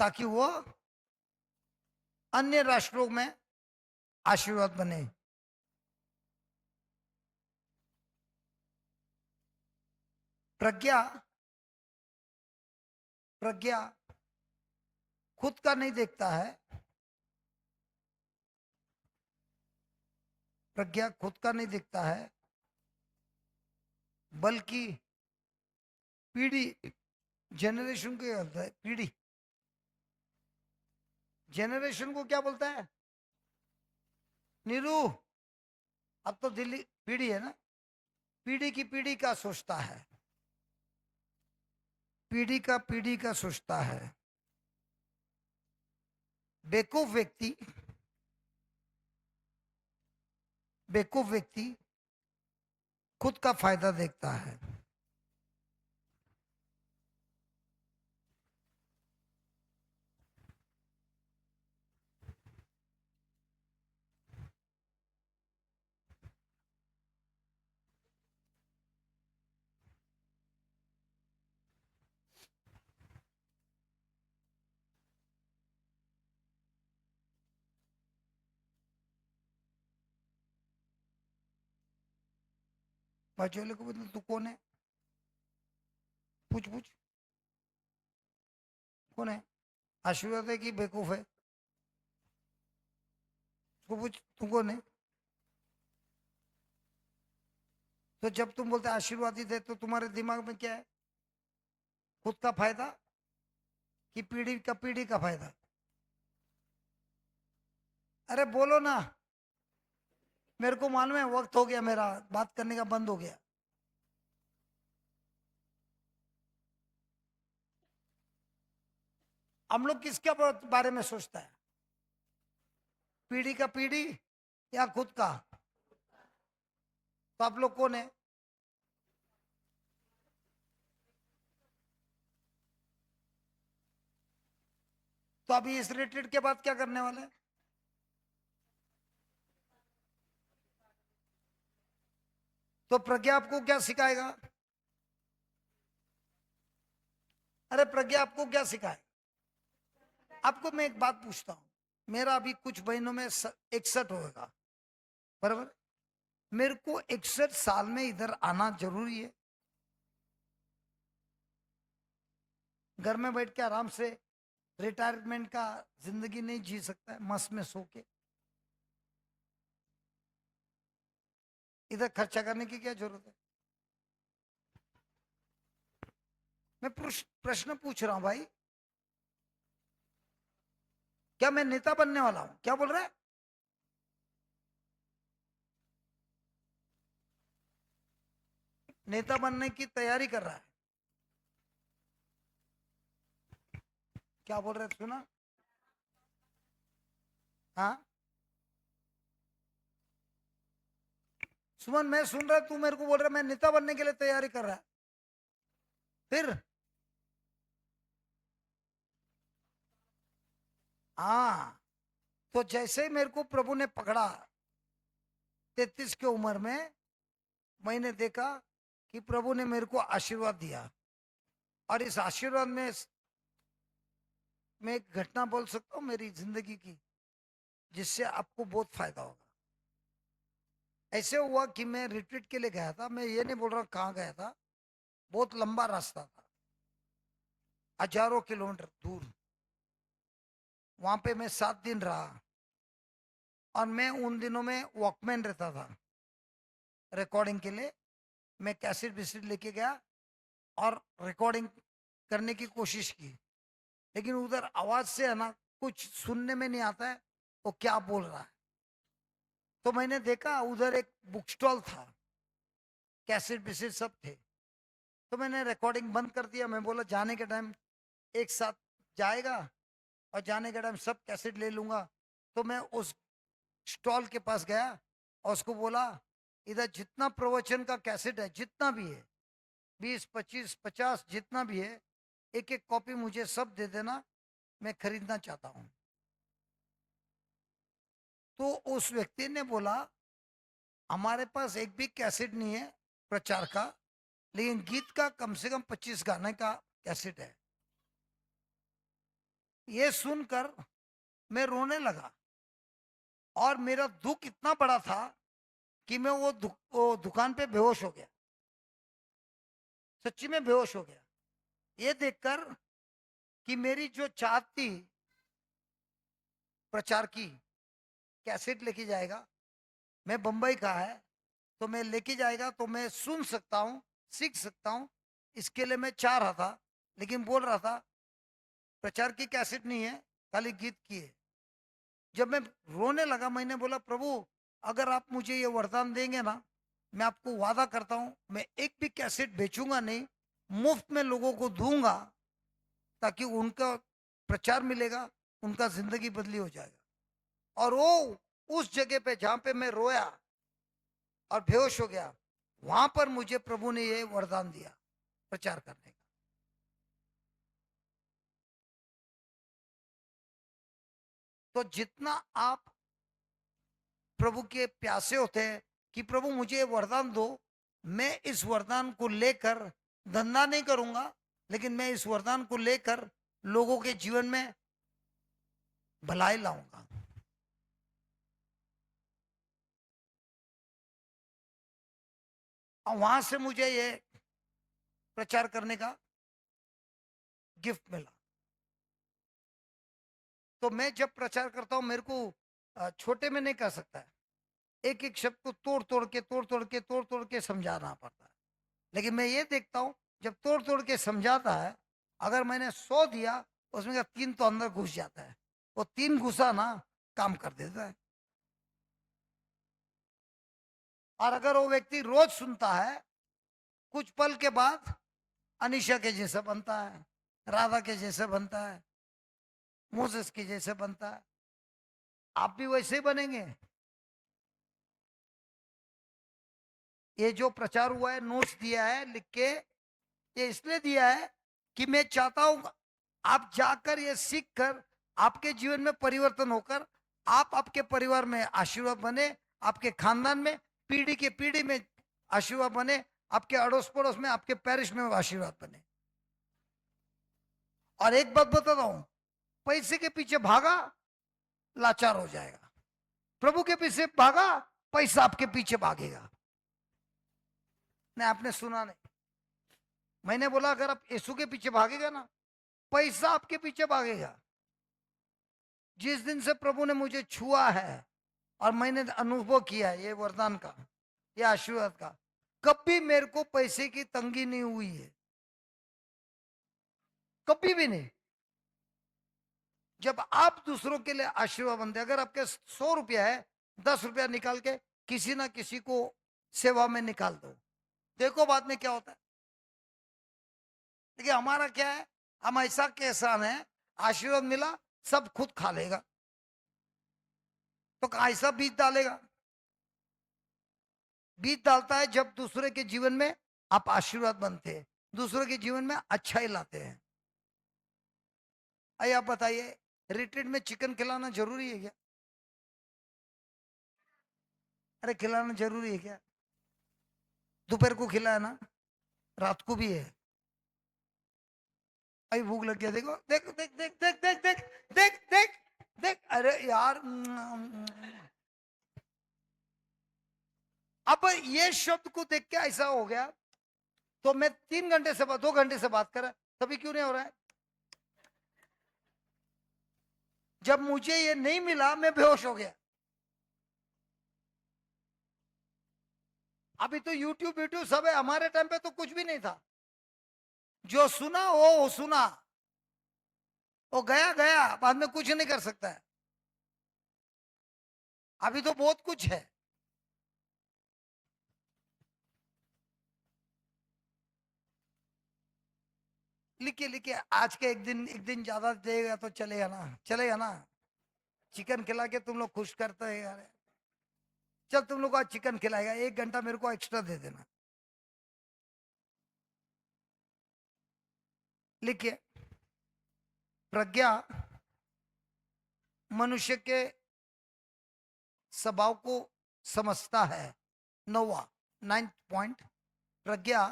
ताकि वो अन्य राष्ट्रों में आशीर्वाद बने। प्रज्ञा प्रज्ञा खुद का नहीं देखता है, प्रज्ञा खुद का नहीं देखता है, बल्कि पीढ़ी, जनरेशन को क्या बोलता है? पीढ़ी, जनरेशन को क्या बोलता है नीरू? अब तो दिल्ली पीढ़ी है ना, पीढ़ी की पीढ़ी का सोचता है, पीढ़ी का सोचता है। बेवकूफ व्यक्ति खुद का फायदा देखता है। बाजू वाले को बोले तू कौन है, पूछ पूछ कौन है, आशीर्वाद है कि बेवकूफ है, उसको पूछ तू कौन है। तो जब तुम बोलते आशीर्वादित है तो तुम्हारे दिमाग में क्या है, खुद का फायदा कि पीढ़ी का फायदा। अरे बोलो ना, मेरे को मालूम है वक्त हो गया, मेरा बात करने का बंद हो गया। हम लोग किसके बारे में सोचता है, पीढ़ी या खुद का। तो आप लोग कौन है, तो अभी इस रिलेटेड के बाद क्या करने वाले हैं? तो प्रज्ञा आपको क्या सिखाएगा, अरे प्रज्ञा आपको क्या सिखाए। आपको मैं एक बात पूछता हूँ, मेरा अभी कुछ महीनों में 61 होगा, बराबर। मेरे को 61 साल में इधर आना जरूरी है, घर में बैठ के आराम से रिटायरमेंट का जिंदगी नहीं जी सकता है मस्त में सो के, इधर खर्चा करने की क्या जरूरत है। मैं प्रश्न पूछ रहा हूं भाई, क्या मैं नेता बनने वाला हूं, क्या बोल रहे हैं। नेता बनने की तैयारी कर रहा है, क्या बोल रहे हैं, सुना। हाँ सुमन, मैं सुन रहा, तू मेरे को बोल रहा मैं नेता बनने के लिए तैयारी कर रहा है, फिर। हाँ, तो जैसे ही मेरे को प्रभु ने पकड़ा 33 की उम्र में, मैंने देखा कि प्रभु ने मेरे को आशीर्वाद दिया, और इस आशीर्वाद में मैं एक घटना बोल सकता हूँ मेरी जिंदगी की, जिससे आपको बहुत फायदा होगा। ऐसे हुआ कि मैं रिट्रीट के लिए गया था, मैं ये नहीं बोल रहा कहाँ गया था, बहुत लंबा रास्ता था, हजारों किलोमीटर दूर। वहां पे मैं 7 दिन रहा, और मैं उन दिनों में वॉकमैन रहता था, रिकॉर्डिंग के लिए मैं कैसेट विसेट लेके गया और रिकॉर्डिंग करने की कोशिश की, लेकिन उधर आवाज से है ना कुछ सुनने में नहीं आता है वो क्या बोल रहा है। तो मैंने देखा उधर एक बुक स्टॉल था, कैसेट विसेट सब थे, तो मैंने रिकॉर्डिंग बंद कर दिया। मैं बोला जाने के टाइम एक साथ जाएगा, और जाने के टाइम सब कैसेट ले लूंगा। तो मैं उस स्टॉल के पास गया और उसको बोला, इधर जितना प्रवचन का कैसेट है, जितना भी है, 20 25 50 जितना भी है, एक एक कॉपी मुझे सब दे देना, मैं खरीदना चाहता हूँ। तो उस व्यक्ति ने बोला, हमारे पास एक भी कैसेट नहीं है प्रचार का, लेकिन गीत का कम से कम 25 गाने का कैसेट है। ये सुनकर मैं रोने लगा, और मेरा दुख इतना बड़ा था कि मैं वो दुकान पे बेहोश हो गया, सच्ची में बेहोश हो गया, ये देखकर कि मेरी जो चाहत थी प्रचार की, कैसेट लेके जाएगा, मैं बंबई का है, तो मैं लेके जाएगा तो मैं सुन सकता हूँ, सीख सकता हूँ, इसके लिए मैं चाह रहा था। लेकिन बोल रहा था प्रचार की कैसेट नहीं है, खाली गीत की है। जब मैं रोने लगा, मैंने बोला प्रभु अगर आप मुझे ये वरदान देंगे ना, मैं आपको वादा करता हूँ मैं एक भी कैसेट बेचूंगा नहीं, मुफ्त में लोगों को दूंगा, ताकि उनका प्रचार मिलेगा, उनका जिंदगी बदली हो जाएगा। और वो उस जगह पे जहां पे मैं रोया और बेहोश हो गया, वहां पर मुझे प्रभु ने ये वरदान दिया प्रचार करने का। तो जितना आप प्रभु के प्यासे होते हैं कि प्रभु मुझे ये वरदान दो, मैं इस वरदान को लेकर धंधा नहीं करूंगा, लेकिन मैं इस वरदान को लेकर लोगों के जीवन में भलाई लाऊंगा। और वहां से मुझे ये प्रचार करने का गिफ्ट मिला। तो मैं जब प्रचार करता हूँ मेरे को छोटे में नहीं कर सकता है, एक एक शब्द को तोड़ तोड़ के समझाना पड़ता है। लेकिन मैं ये देखता हूँ जब तोड़ तोड़ के समझाता है, अगर मैंने 100 दिया उसमें का 3 तो अंदर घुस जाता है, वो 3 घुसा ना काम कर देता है। और अगर वो व्यक्ति रोज सुनता है, कुछ पल के बाद अनिशा के जैसा बनता है, राधा के जैसे बनता है, मोसेस के जैसे बनता है। आप भी वैसे ही बनेंगे। ये जो प्रचार हुआ है, नोट्स दिया है लिख के, ये इसलिए दिया है कि मैं चाहता हूं आप जाकर ये सीख कर आपके जीवन में परिवर्तन होकर आप आपके परिवार में आशीर्वाद बने, आपके खानदान में पीढ़ी के पीढ़ी में आशीर्वाद बने, आपके अड़ोस पड़ोस में, आपके पैरिश में आशीर्वाद बने। और एक बात बताता हूं, पैसे के पीछे भागा लाचार हो जाएगा, प्रभु के पीछे भागा पैसा आपके पीछे भागेगा। नहीं, आपने सुना नहीं, मैंने बोला अगर आप यीशु के पीछे भागेगा ना, पैसा आपके पीछे भागेगा। जिस दिन से प्रभु ने मुझे छुआ है और मैंने अनुभव किया है ये वरदान का, ये आशीर्वाद का, कभी मेरे को पैसे की तंगी नहीं हुई है, कभी भी नहीं। जब आप दूसरों के लिए आशीर्वाद बनते, अगर आपके 100 रुपया है, 10 रुपया निकाल के किसी ना किसी को सेवा में निकाल दो, देखो बाद में क्या होता है। देखिए हमारा क्या है, हम ऐसा कैसान है, आशीर्वाद मिला सब खुद खा लेगा, तो ऐसा बीज डालेगा। बीज डालता है जब दूसरे के जीवन में आप आशीर्वाद बनते हैं, दूसरों के जीवन में अच्छाई लाते हैं। आइए आप बताइए, रिट्रीट में चिकन खिलाना जरूरी है क्या? अरे खिलाना जरूरी है क्या? दोपहर को खिलाया ना, रात को भी है। अभी भूख लग गया, देखो देख देख देख देख देख देख देख देख देख, अरे यार। अब ये शब्द को देख के ऐसा हो गया, तो मैं 3 घंटे से 2 घंटे से बात कर रहा, तभी क्यों नहीं हो रहा है? जब मुझे ये नहीं मिला मैं बेहोश हो गया। अभी तो यूट्यूब यूट्यूब सब है, हमारे टाइम पे तो कुछ भी नहीं था। जो सुना वो सुना, वो गया गया, बाद में कुछ नहीं कर सकता है। अभी तो बहुत कुछ है। लिखिए लिखिए, आज के एक दिन ज्यादा देगा तो चलेगा ना, चलेगा ना। चिकन खिला के तुम लोग खुश करते हैं यार। चल तुम लोग को आज चिकन खिलाएगा, 1 घंटा मेरे को एक्स्ट्रा दे देना। लिखिए, प्रज्ञा मनुष्य के स्वभाव को समझता है। 9वां पॉइंट, प्रज्ञा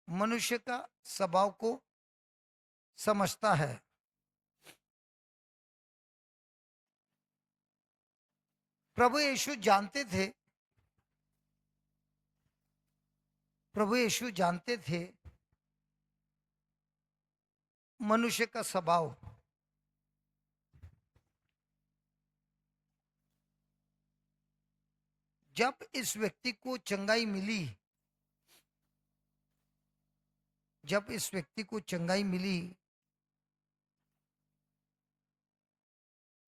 मनुष्य का स्वभाव को समझता है। प्रभु यीशु जानते थे, प्रभु यीशु जानते थे मनुष्य का स्वभाव। जब इस व्यक्ति को चंगाई मिली, जब इस व्यक्ति को चंगाई मिली,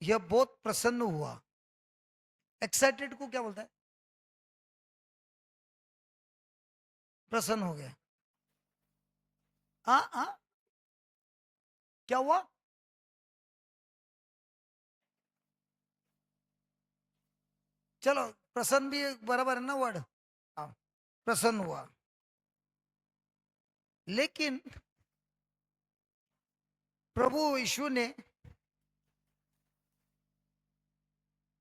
यह बहुत प्रसन्न हुआ। एक्साइटेड को क्या बोलता है? प्रसन्न हो गया। हाँ हाँ, क्या हुआ? चलो, प्रसन्न भी बराबर है ना वर्ड। हाँ, प्रसन्न हुआ। लेकिन प्रभु यीशु ने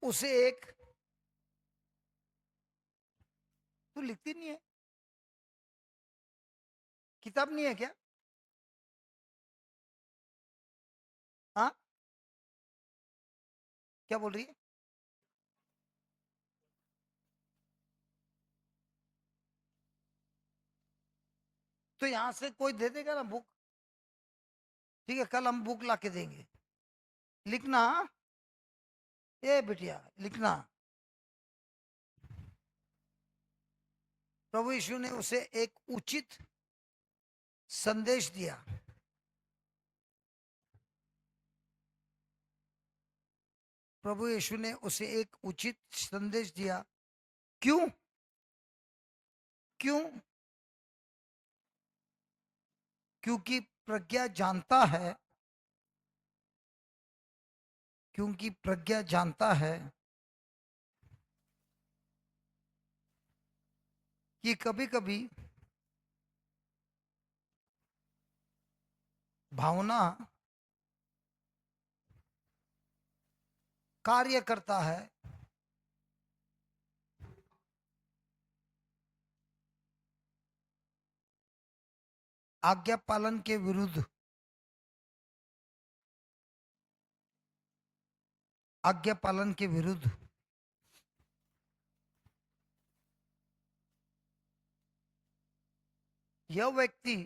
उसे एक, तू लिखती नहीं है, किताब नहीं है क्या? हाँ, क्या बोल रही है? तो यहाँ से कोई दे देगा ना बुक, ठीक है, कल हम बुक ला के देंगे, लिखना हाँ? ए बिटिया लिखना। प्रभु यीशु ने उसे एक उचित संदेश दिया। प्रभु यीशु ने उसे एक उचित संदेश दिया। क्यों? क्यों? क्योंकि प्रज्ञा जानता है, क्योंकि प्रज्ञा जानता है कि कभी कभी भावना कार्य करता है आज्ञा पालन के विरुद्ध। आज्ञा पालन के विरुद्ध। यह व्यक्ति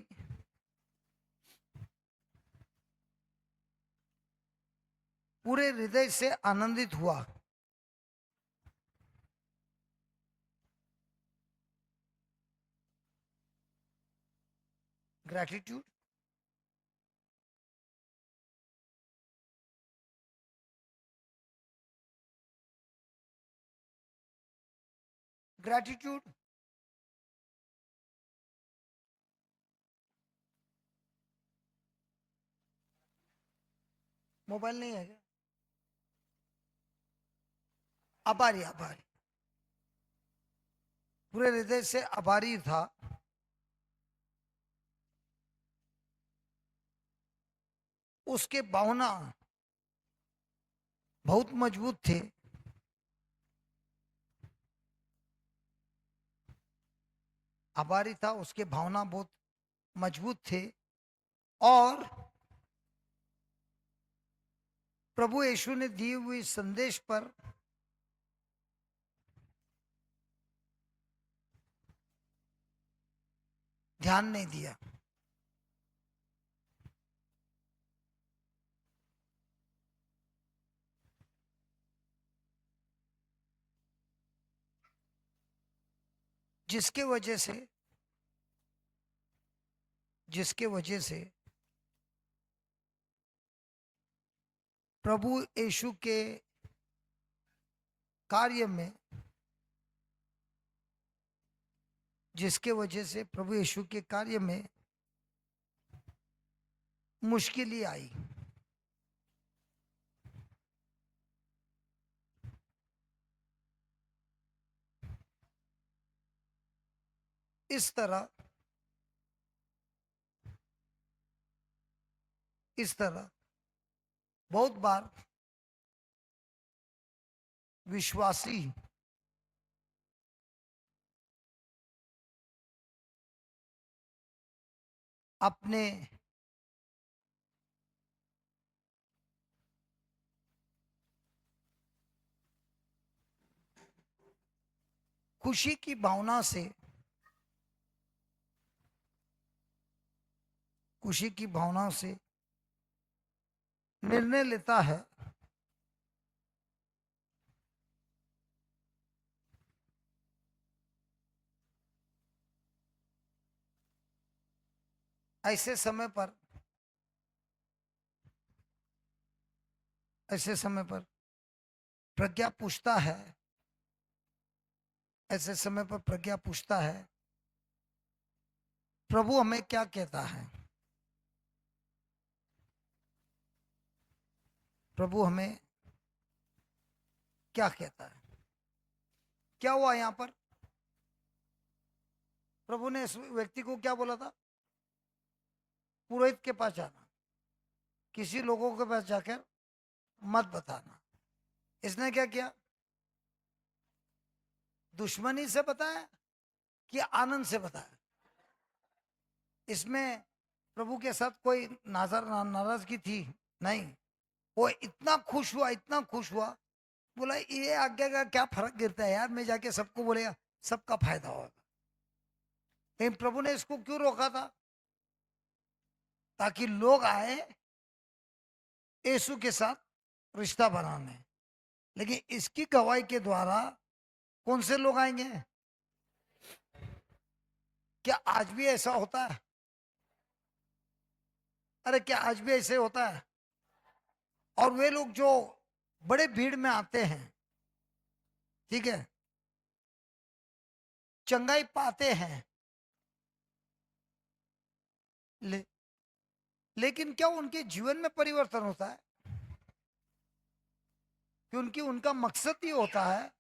पूरे हृदय से आनंदित हुआ। ग्रैटिट्यूड। ग्रैटिट्यूड। मोबाइल नहीं है क्या? आभारी। आभारी, पूरे हृदय से आभारी था। उसके भावना बहुत मजबूत थे। आभारी था, उसके भावना बहुत मजबूत थे। और प्रभु यीशु ने दिए हुए संदेश पर ध्यान नहीं दिया। जिसके वजह से प्रभु यीशु के कार्य में, जिसके वजह से प्रभु यीशु के कार्य में मुश्किलें आई। इस तरह बहुत बार विश्वासी अपने खुशी की भावना से, निर्णय लेता है ऐसे समय पर प्रज्ञा पूछता है, ऐसे समय पर प्रज्ञा पूछता है, प्रभु हमें क्या कहता है? प्रभु हमें क्या कहता है? क्या हुआ यहां पर? प्रभु ने इस व्यक्ति को क्या बोला था? पुरोहित के पास जाना, किसी लोगों के पास जाकर मत बताना। इसने क्या किया? दुश्मनी से बताया कि आनंद से बताया? इसमें प्रभु के साथ कोई नाराजगी थी? नहीं। वो इतना खुश हुआ, बोला ये आज्ञा का क्या फर्क गिरता है यार, मैं जाके सबको बोलेगा, सबका फायदा होगा। लेकिन प्रभु ने इसको क्यों रोका था? ताकि लोग आए यीशु के साथ रिश्ता बनाने। लेकिन इसकी गवाही के द्वारा कौन से लोग आएंगे? क्या आज भी ऐसा होता है? अरे क्या आज भी ऐसे होता है? और वे लोग जो बड़े भीड़ में आते हैं, ठीक है, चंगाई पाते हैं, ले, लेकिन क्या उनके जीवन में परिवर्तन होता है? क्योंकि उनका मकसद ही होता है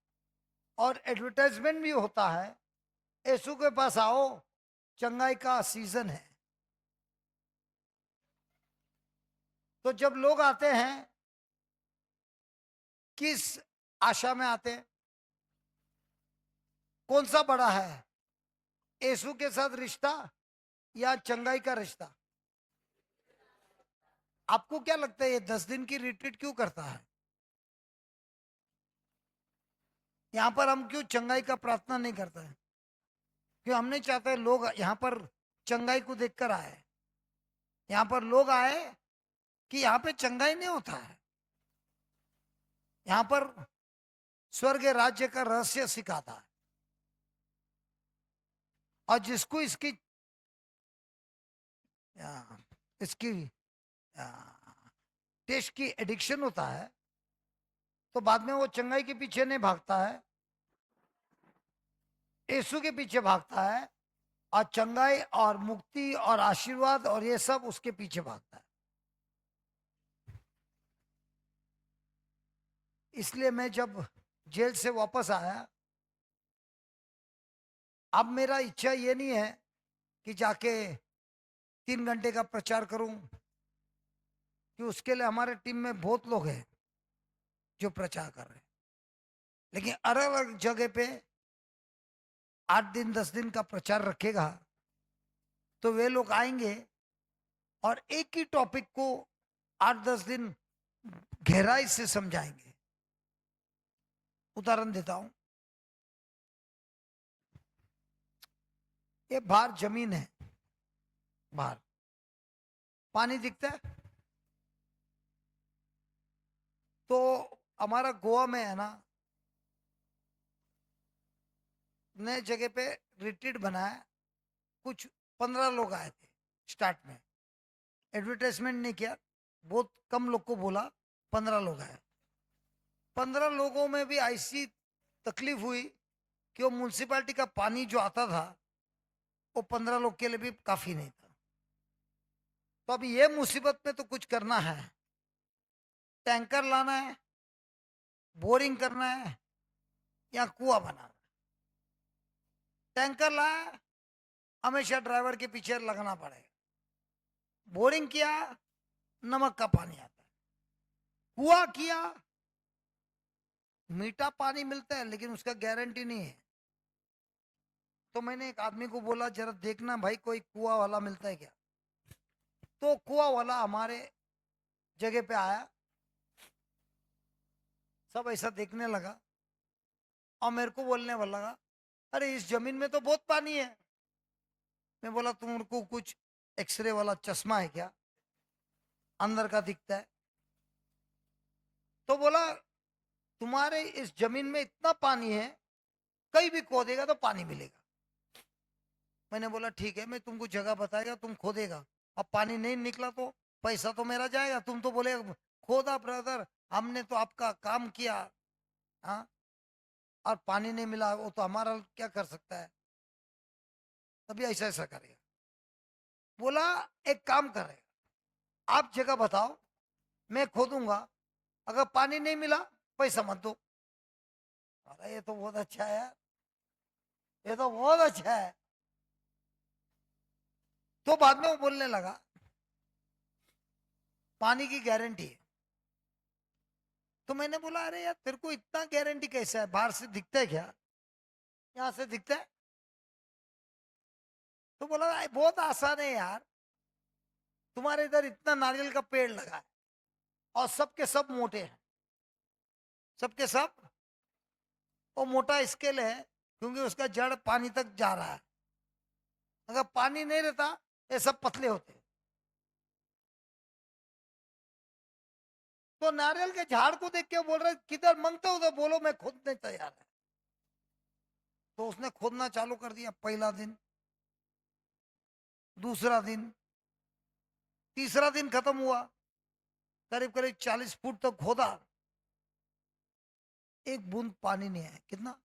और एडवर्टाइजमेंट भी होता है, यीशु के पास आओ, चंगाई का सीजन है। तो जब लोग आते हैं, किस आशा में आते हैं? कौन सा बड़ा है, यीशु के साथ रिश्ता या चंगाई का रिश्ता? आपको क्या लगता है ये 10 दिन की रिट्रीट क्यों करता है? यहाँ पर हम क्यों चंगाई का प्रार्थना नहीं करते हैं? क्यों हम नहीं चाहते लोग यहाँ पर चंगाई को देखकर आए? यहाँ पर लोग आए कि यहाँ पे चंगाई नहीं होता है, यहाँ पर स्वर्ग राज्य का रहस्य सिखाता है। और जिसको इसकी इसकी टेस्ट की एडिक्शन होता है, तो बाद में वो चंगाई के पीछे नहीं भागता है, यीशु के पीछे भागता है। और चंगाई और मुक्ति और आशीर्वाद और ये सब उसके पीछे भागता है। इसलिए मैं जब जेल से वापस आया, अब मेरा इच्छा ये नहीं है कि जाके 3 घंटे का प्रचार करूं, कि उसके लिए हमारे टीम में बहुत लोग हैं जो प्रचार कर रहे हैं। लेकिन अलग अलग जगह पे 8 दिन 10 दिन का प्रचार रखेगा, तो वे लोग आएंगे और एक ही टॉपिक को 8-10 दिन गहराई से समझाएंगे। उदाहरण देता हूं, ये बाहर जमीन है, बाहर पानी दिखता है। तो हमारा गोवा में है ना, नए जगह पे रिट्रीट बनाया, कुछ 15 लोग आए थे स्टार्ट में, एडवर्टाइजमेंट नहीं किया, बहुत कम लोग को बोला, 15 लोग आए। 15 लोगों में भी ऐसी तकलीफ हुई कि वो म्यूनसिपालिटी का पानी जो आता था वो 15 लोग के लिए भी काफी नहीं था। तो अभी ये मुसीबत में तो कुछ करना है, टैंकर लाना है, बोरिंग करना है या कुआं बनाना है। टैंकर लाया, हमेशा ड्राइवर के पीछे लगना पड़ेगा। बोरिंग किया, नमक का पानी आता है। कुआं किया, मीठा पानी मिलता है लेकिन उसका गारंटी नहीं है। तो मैंने एक आदमी को बोला, जरा देखना भाई कोई कुआं वाला मिलता है क्या। तो कुआं वाला हमारे जगह पे आया, सब ऐसा देखने लगा और मेरे को बोलने वाला लगा, अरे इस जमीन में तो बहुत पानी है। मैं बोला, तुमको कुछ एक्सरे वाला चश्मा है क्या, अंदर का दिखता है? तो बोला, तुम्हारे इस जमीन में इतना पानी है, कहीं भी खोदेगा तो पानी मिलेगा। मैंने बोला ठीक है, मैं तुमको जगह बताएगा, तुम खोदेगा, अब पानी नहीं निकला तो पैसा तो मेरा जाएगा। तुम तो बोले खोदा ब्रदर, हमने तो आपका काम किया, हाँ, और पानी नहीं मिला, वो तो हमारा क्या कर सकता है। तभी ऐसा ऐसा करेगा। बोला एक काम करेगा, आप जगह बताओ, मैं खोदूंगा, अगर पानी नहीं मिला पैसा मत दो। अरे ये तो बहुत अच्छा है यार, ये तो बहुत अच्छा है। तो बाद में वो बोलने लगा, पानी की गारंटी है। तो मैंने बोला, अरे यार तेरे को इतना गारंटी कैसा है, बाहर से दिखता है क्या, यहाँ से दिखता है? तो बोला, बहुत आसान है यार, तुम्हारे इधर इतना नारियल का पेड़ लगा है और सबके सब मोटे हैं, सबके सब। वो मोटा इसके लिए है क्योंकि उसका जड़ पानी तक जा रहा है। अगर पानी नहीं रहता ये सब पतले होते। तो नारियल के झाड़ को देख के बोल रहे किधर मांगते हो तो बोलो मैं खोदने तैयार है। तो उसने खोदना चालू कर दिया। पहला दिन, दूसरा दिन, तीसरा दिन खत्म हुआ, करीब करीब 40 फुट तक खोदा, एक बूंद पानी नहीं आया। कितना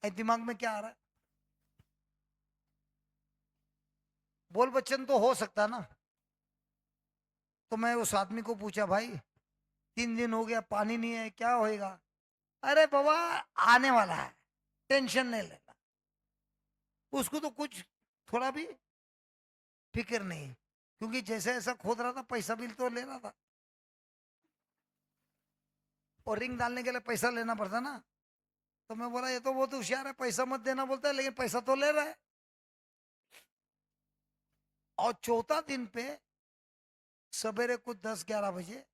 दिमाग में क्या आ रहा है? बोल बच्चन तो हो सकता ना। तो मैं उस आदमी को पूछा, भाई 3 दिन हो गया पानी नहीं है, क्या होएगा? अरे बाबा आने वाला है, टेंशन नहीं लेना। उसको तो कुछ थोड़ा भी फिक्र नहीं, क्योंकि जैसे ऐसा खोद रहा था पैसा भी तो ले रहा था, और रिंग डालने के लिए पैसा लेना पड़ता ना। तो मैं बोला ये तो बहुत होशियार है, पैसा मत देना बोलता है, लेकिन पैसा तो ले रहा है। और चौथा दिन पे सवेरे कुछ 10-11 बजे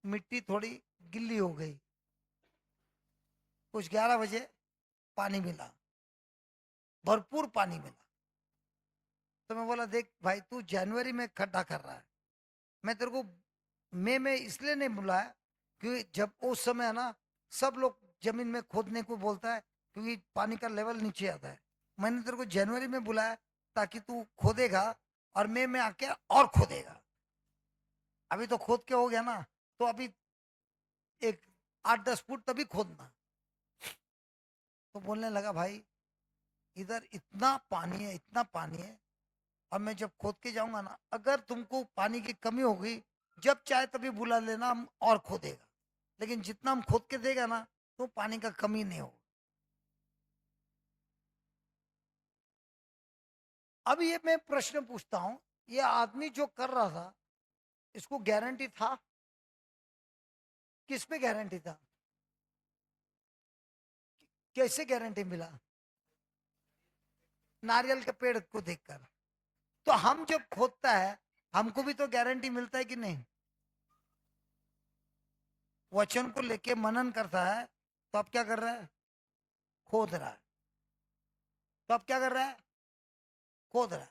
मिट्टी थोड़ी गिल्ली हो गई, कुछ 11 बजे पानी मिला, भरपूर पानी मिला। तो मैं बोला देख भाई तू जनवरी में खड्डा कर रहा है, मैं तेरे को मई में इसलिए नहीं बुलाया क्योंकि जब उस समय है ना सब लोग जमीन में खोदने को बोलता है क्योंकि पानी का लेवल नीचे आता है। मैंने तेरे को जनवरी में बुलाया ताकि तू खोदेगा और मई में आके और खोदेगा। अभी तो खोद के हो गया ना, तो अभी एक 8-10 फुट तभी खोदना। तो बोलने लगा भाई इधर इतना पानी है, इतना पानी है, और मैं जब खोद के जाऊंगा ना, अगर तुमको पानी की कमी होगी जब चाहे तभी बुला लेना, हम और खोदेगा, लेकिन जितना हम खोद के देगा ना तो पानी का कमी नहीं होगा। अब ये मैं प्रश्न पूछता हूं, ये आदमी जो कर रहा था इसको गारंटी था? किस पे गारंटी था? कैसे गारंटी मिला? नारियल के पेड़ को देखकर। तो हम जब खोदता है हमको भी तो गारंटी मिलता है कि नहीं? वचन को लेके मनन करता है, तो अब क्या कर रहा है? खोद रहा है। तो अब क्या कर रहा है? खोद रहा है।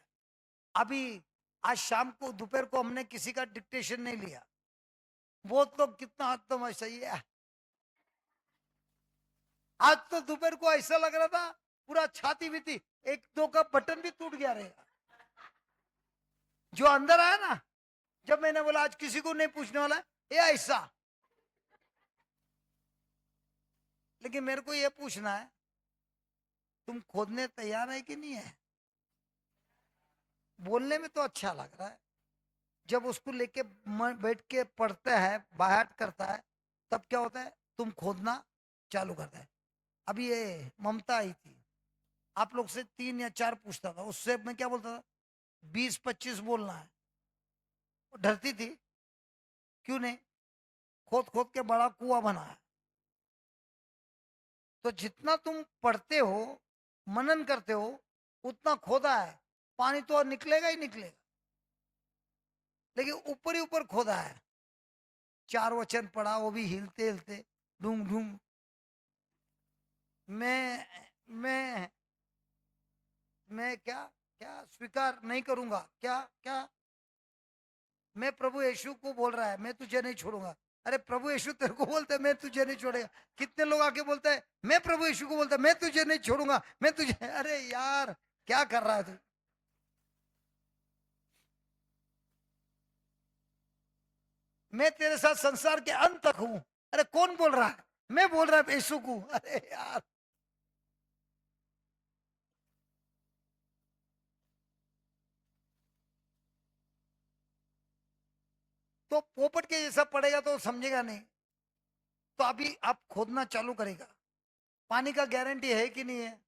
अभी आज शाम को दोपहर को हमने किसी का डिक्टेशन नहीं लिया। बहुत लोग कितना हद तक सही है। आज तो दोपहर को ऐसा लग रहा था पूरा छाती भी थी, एक दो का बटन भी टूट गया रहेगा। जो अंदर आया ना, जब मैंने बोला आज किसी को नहीं पूछने वाला ये ऐसा, लेकिन मेरे को ये पूछना है तुम खोदने तैयार है कि नहीं है? बोलने में तो अच्छा लग रहा है, जब उसको लेके बैठ के पढ़ता है, बाहर करता है, तब क्या होता है? तुम खोदना चालू करता है। अभी ये ममता आई थी, आप लोग से 3 या 4 पूछता था, उससे मैं क्या बोलता था? 20-25 बोलना है। वो डरती थी। क्यों नहीं? खोद खोद के बड़ा कुआं बना है। तो जितना तुम पढ़ते हो, मनन करते हो, उतना खोदा है, पानी तो और निकलेगा ही निकलेगा, लेकिन ऊपर ही ऊपर खोदा है। 4 वचन पढ़ा, वो भी हिलते हिलते, ढूंढ ढूंढ। मैं मैं मैं क्या क्या स्वीकार नहीं करूंगा? क्या क्या? मैं प्रभु यीशु को बोल रहा है मैं तुझे नहीं छोड़ूंगा। अरे प्रभु यीशु तेरे को बोलते है मैं तुझे नहीं छोड़ेगा। कितने लोग आके बोलते हैं मैं प्रभु यीशु को बोलता है मैं तुझे नहीं छोड़ूंगा, मैं तुझे। अरे यार क्या कर रहा है तू? मैं तेरे साथ संसार के अंत तक हूं। अरे कौन बोल रहा है? मैं बोल रहा है यीशु को। अरे यार, तो पोपट के जैसा पड़ेगा तो समझेगा नहीं। तो अभी आप खोदना चालू करेगा, पानी का गारंटी है कि नहीं है?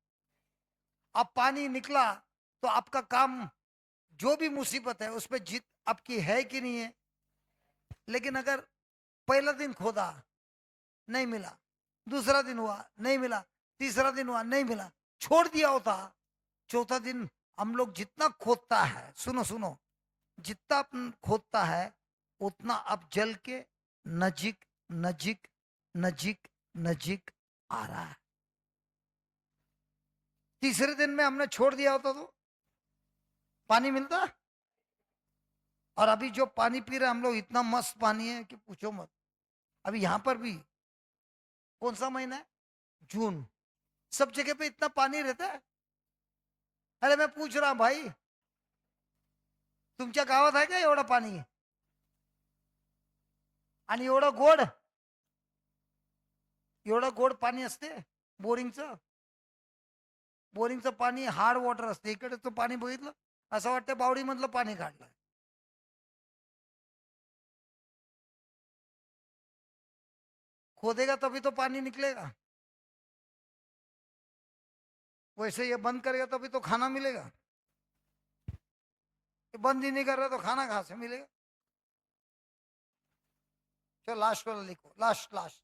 अब पानी निकला तो आपका काम, जो भी मुसीबत है उस पर जीत आपकी है कि नहीं है? लेकिन अगर पहला दिन खोदा नहीं मिला, दूसरा दिन हुआ नहीं मिला, तीसरा दिन हुआ नहीं मिला, छोड़ दिया होता, चौथा दिन हम लोग जितना खोदता है, सुनो सुनो, जितना खोदता है उतना अब जल के नजीक नजीक नजीक नजीक आ रहा है। तीसरे दिन में हमने छोड़ दिया होता तो पानी मिलता, और अभी जो पानी पी रहे हैं हम लोग, इतना मस्त पानी है कि पूछो मत। अभी यहाँ पर भी कौन सा महीना है? जून। सब जगह पे इतना पानी रहता है। अरे मैं पूछ रहा हूं भाई, तुमच्या गावात आहे का एवढं पाणी? आणि एवढं गोड पाणी असते बोरिंगचं. बोरिंगचं पाणी हार्ड वॉटर असते. इकडचं पाणी बघितलं असं वाटतं बावडीमधलं पाणी काढलं. खोदेगा तभी तो पानी निकलेगा. वैसे ये बंद करेगा तभी तो खाना मिलेगा. ये बंद ही नहीं कर रहा तो खाना कहाँ से मिलेगा? चलो लास्ट वाला लिखो, लास्ट लास्ट.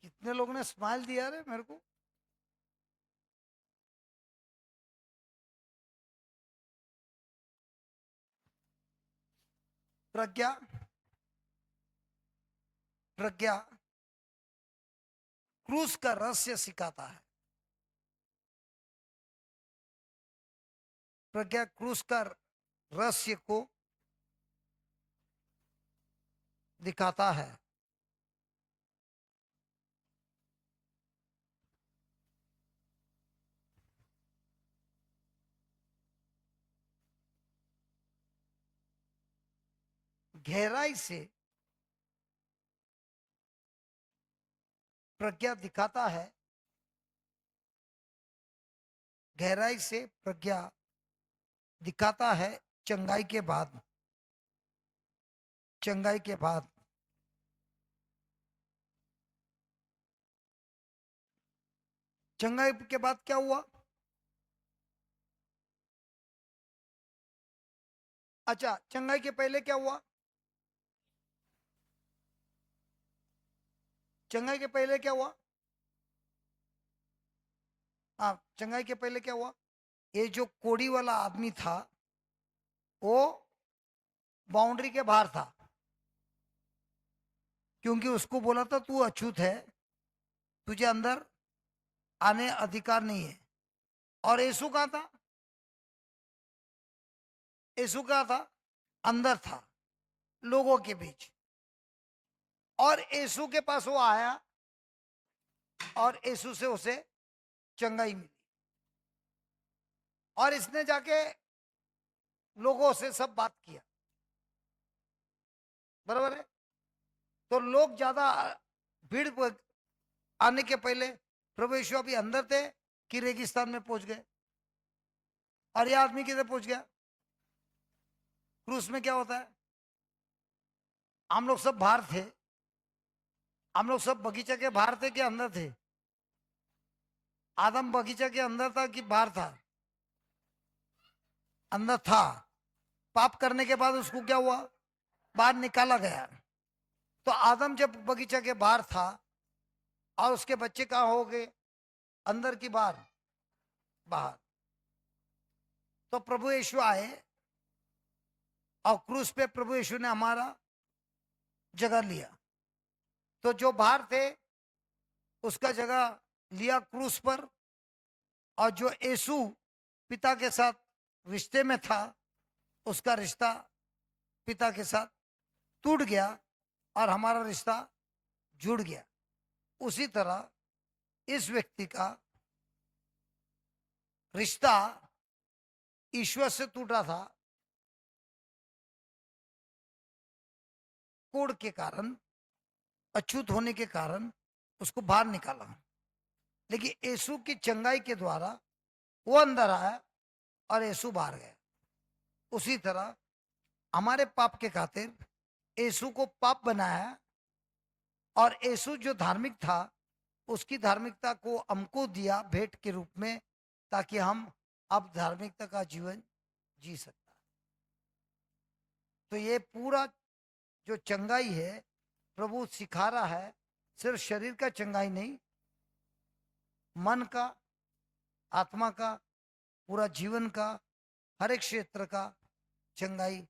कितने लोगों ने स्माइल दिया रे मेरे को. प्रज्ञा, प्रज्ञा क्रूस का रहस्य सिखाता है. प्रज्ञा क्रूस का रहस्य को दिखाता है. गहराई से प्रज्ञा दिखाता है. गहराई से प्रज्ञा दिखाता है चंगाई के बाद. चंगाई के बाद चंगाई के बाद क्या हुआ? अच्छा, चंगाई के पहले क्या हुआ? चंगाई के पहले क्या हुआ? हाँ, चंगाई के पहले क्या हुआ? ये जो कोड़ी वाला आदमी था वो बाउंड्री के बाहर था, क्योंकि उसको बोला था तू अछूत है, तुझे अंदर आने अधिकार नहीं है. और यीशु कहाँ था? यीशु कहाँ था? अंदर था, लोगों के बीच. और यीशु के पास वो आया और यीशु से उसे चंगाई मिली. और इसने जाके लोगों से सब बात किया. बराबर है. तो लोग ज्यादा भीड़ आने के पहले प्रभु यीशु अभी अंदर थे कि रेगिस्तान में पहुंच गए. और ये आदमी किधर पहुंच गया? क्रूस में क्या होता है? हम लोग सब बाहर थे. हम लोग सब बगीचा के बाहर थे कि अंदर थे? आदम बगीचा के अंदर था कि बाहर था? अंदर था. पाप करने के बाद उसको क्या हुआ? बाहर निकाला गया. तो आदम जब बगीचा के बाहर था और उसके बच्चे कहाँ हो गए? अंदर की बाहर? बाहर. तो प्रभु यीशु आए और क्रूस पे प्रभु यीशु ने हमारा जगह लिया. तो जो बाहर थे उसका जगह लिया क्रूस पर. और जो यीशु पिता के साथ रिश्ते में था उसका रिश्ता पिता के साथ टूट गया और हमारा रिश्ता जुड़ गया. उसी तरह इस व्यक्ति का रिश्ता ईश्वर से टूटा था कोड़ के कारण, अछूत होने के कारण उसको बाहर निकाला. लेकिन यीशु की चंगाई के द्वारा वो अंदर आया और यीशु बाहर गया. उसी तरह हमारे पाप के खातिर यीशु को पाप बनाया और यीशु जो धार्मिक था उसकी धार्मिकता को हमको दिया भेंट के रूप में, ताकि हम अब धार्मिकता का जीवन जी सकता. तो ये पूरा जो चंगाई है प्रभु सिखा रहा है, सिर्फ शरीर का चंगाई नहीं, मन का, आत्मा का, पूरा जीवन का, हर एक क्षेत्र का चंगाई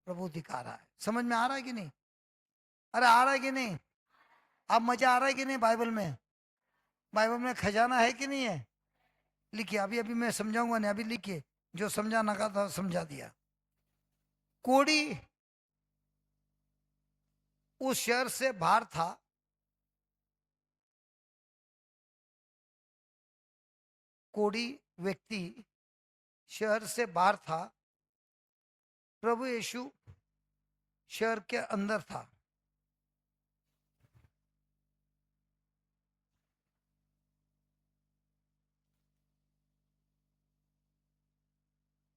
प्रभु दिखा रहा है. समझ में आ रहा है कि नहीं? अरे आ रहा है कि नहीं? अब मजा आ रहा है कि नहीं? बाइबल में खजाना है कि नहीं है? लिखिए. अभी अभी मैं समझाऊंगा नहीं, अभी लिखिए. जो समझाना का था समझा दिया। कोड़ी उस शहर से बाहर था। कोड़ी व्यक्ति शहर से बाहर था। प्रभु यीशु शहर के अंदर था।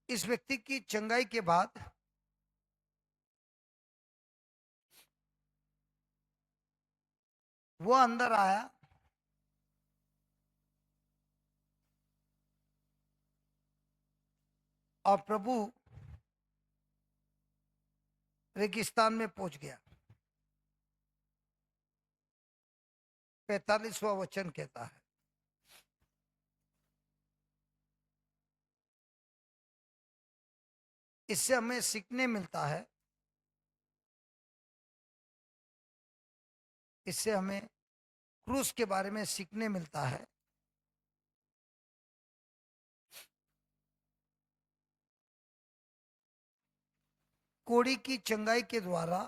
इस व्यक्ति की चंगाई के बाद वह अंदर आया और प्रभु रेगिस्तान में पहुंच गया। 45वां वचन कहता है, इससे हमें सीखने मिलता है, इससे हमें क्रूस के बारे में सीखने मिलता है। कोड़ी की चंगाई के द्वारा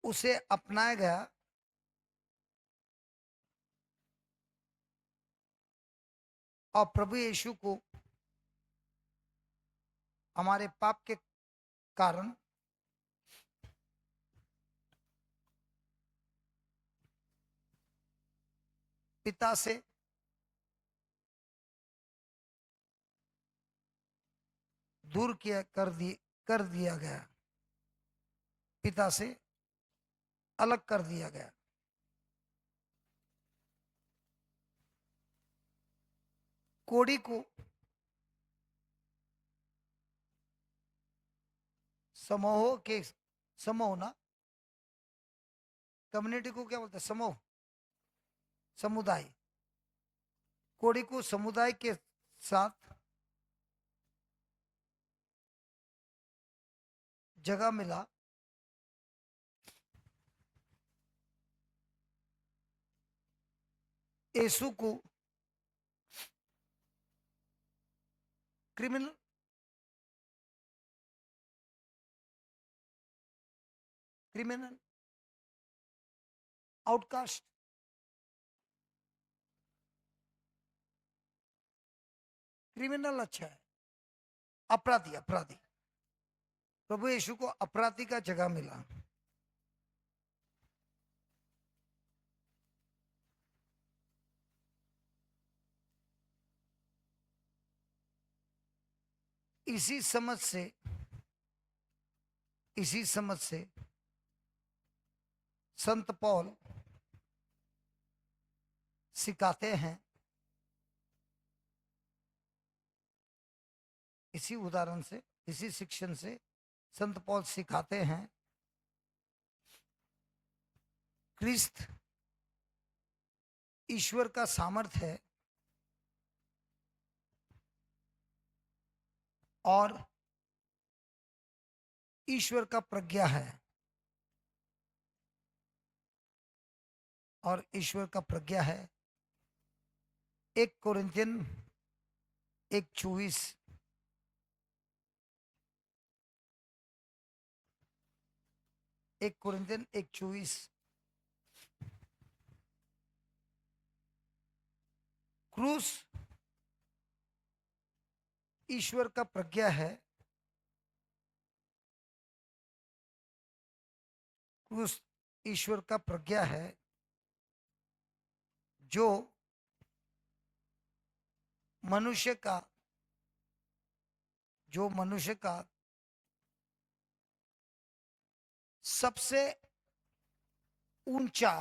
उसे अपनाया गया और प्रभु यीशु को हमारे पाप के कारण पिता से दूर किया कर दिया गया, पिता से अलग कर दिया गया। कोड़ी को समूह के समूह ना, कम्युनिटी को क्या बोलते हैं? समूह, समुदाय। कोड़ी को समुदाय के साथ जगह मिला। यीशु को क्रिमिनल क्रिमिनल आउटकास्ट, क्रिमिनल अच्छा है, अपराधी अपराधी, प्रभु यीशु को अपराधी का जगह मिला। इसी समझ से इसी समझ से संत पौल सिखाते हैं, इसी उदाहरण से, इसी शिक्षण से संत पौल सिखाते हैं, क्रिस्त ईश्वर का सामर्थ्य है और ईश्वर का प्रज्ञा है, और ईश्वर का प्रज्ञा है। 1 कोरिन्थियन 1:24, 1 कोरिन्थियन 1:24, क्रूस ईश्वर का प्रज्ञा है, क्रूस ईश्वर का प्रज्ञा है, जो मनुष्य का सबसे ऊंचा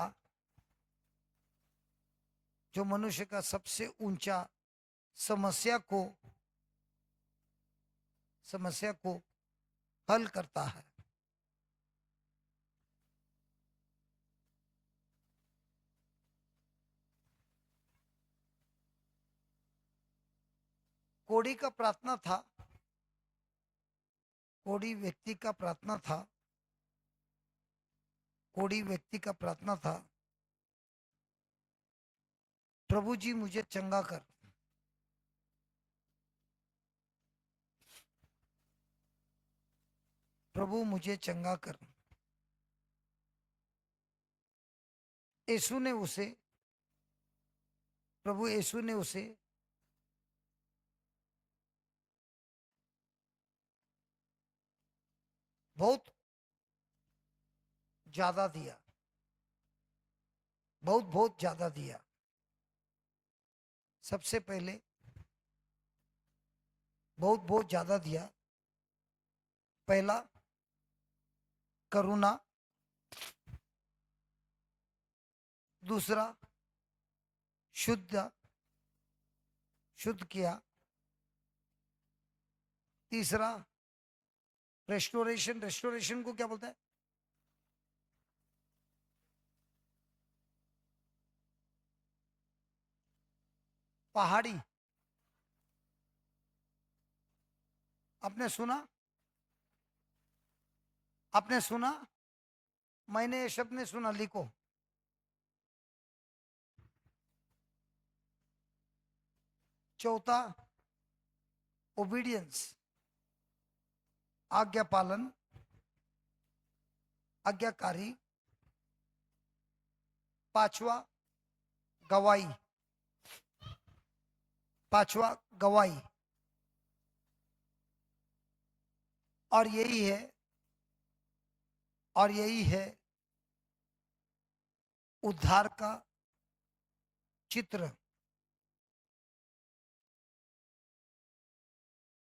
जो मनुष्य का सबसे ऊंचा समस्या को हल करता है। कोड़ी का प्रार्थना था, कोड़ी व्यक्ति का प्रार्थना था, कोड़ी व्यक्ति का प्रार्थना था, प्रभु जी मुझे चंगा कर। प्रभु मुझे चंगा कर। यीशु ने उसे, प्रभु यीशु ने उसे बहुत ज्यादा दिया, बहुत बहुत ज्यादा दिया। सबसे पहले बहुत बहुत ज्यादा दिया। पहला करुणा, दूसरा शुद्ध, शुद्ध किया। तीसरा रेस्टोरेशन, रेस्टोरेशन को क्या बोलता है? पहाड़ी। आपने सुना? आपने सुना? मैंने ये शब्द नहीं सुना, लिखो। चौथा ओबीडियंस, आज्ञा पालन, आज्ञाकारी। पांचवा गवाही, पांचवा गवाही। और यही है, और यही है उद्धार का चित्र,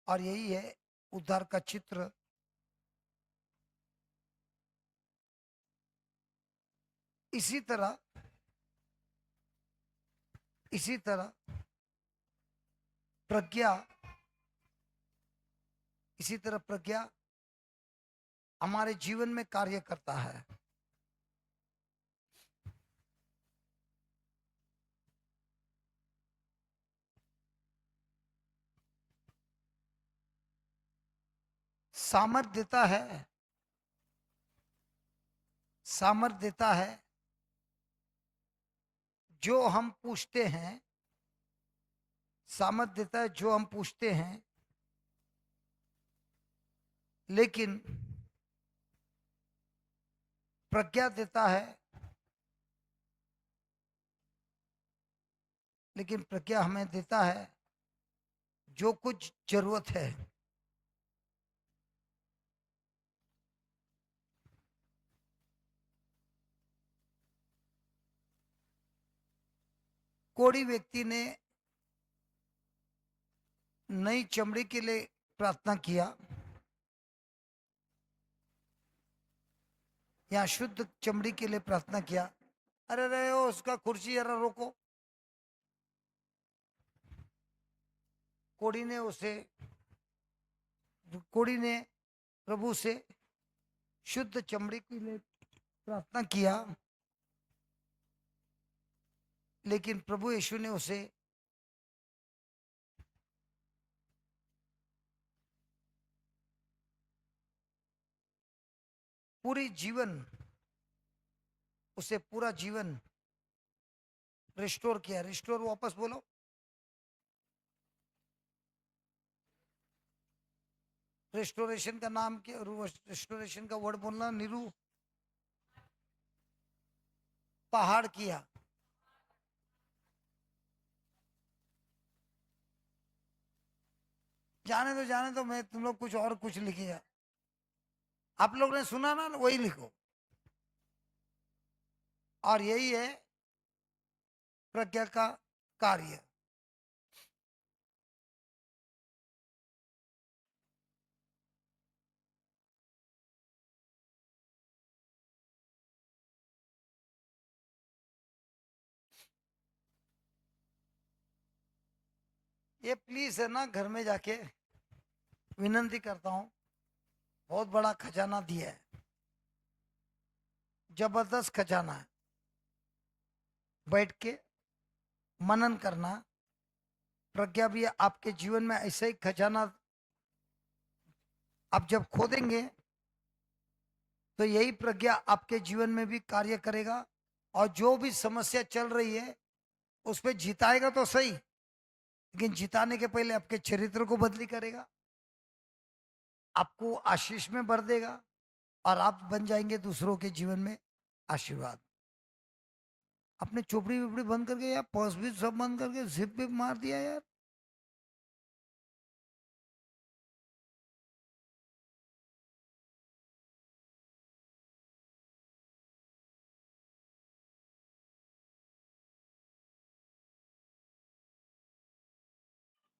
और यही है उद्धार का चित्र। इसी तरह, इसी तरह प्रज्ञा, इसी तरह प्रज्ञा हमारे जीवन में कार्य करता है। सामर्थ देता है, सामर्थ देता है। जो हम पूछते हैं, सामर्थ देता है जो हम पूछते हैं, लेकिन प्रज्ञा देता है, लेकिन प्रज्ञा हमें देता है जो कुछ जरूरत है। कोड़ी व्यक्ति ने नई चमड़ी के लिए प्रार्थना किया, या शुद्ध चमड़ी के लिए प्रार्थना किया। अरे रे ओ, उसका कुर्सी जरा रोको। कोड़ी ने उसे, कोड़ी ने प्रभु से शुद्ध चमड़ी के लिए प्रार्थना किया, लेकिन प्रभु यीशु ने उसे पूरी जीवन, उसे पूरा जीवन रिस्टोर किया। रिस्टोर वापस बोलो। रेस्टोरेशन का नाम क्या? रेस्टोरेशन का वर्ड बोलना नीरू। पहाड़ किया। जाने दो, जाने दो, मैं तुम लोग कुछ और कुछ लिखिएगा। आप लोग ने सुना ना, वही लिखो। और यही है प्रज्ञा का कार्य। ये प्लीज है ना, घर में जाके विनंती करता हूं, बहुत बड़ा खजाना दिया है, जबरदस्त खजाना है। बैठ के मनन करना। प्रज्ञा भी आपके जीवन में ऐसे ही खजाना आप जब खोदेंगे, तो यही प्रज्ञा आपके जीवन में भी कार्य करेगा। और जो भी समस्या चल रही है, उस पे जिताएगा तो सही, लेकिन जिताने के पहले आपके चरित्र को बदली करेगा, आपको आशीष में भर देगा, और आप बन जाएंगे दूसरों के जीवन में आशीर्वाद। आपने चोपड़ी विपड़ी बंद करके यार, पर्स भी सब बंद करके जिप भी मार दिया यार।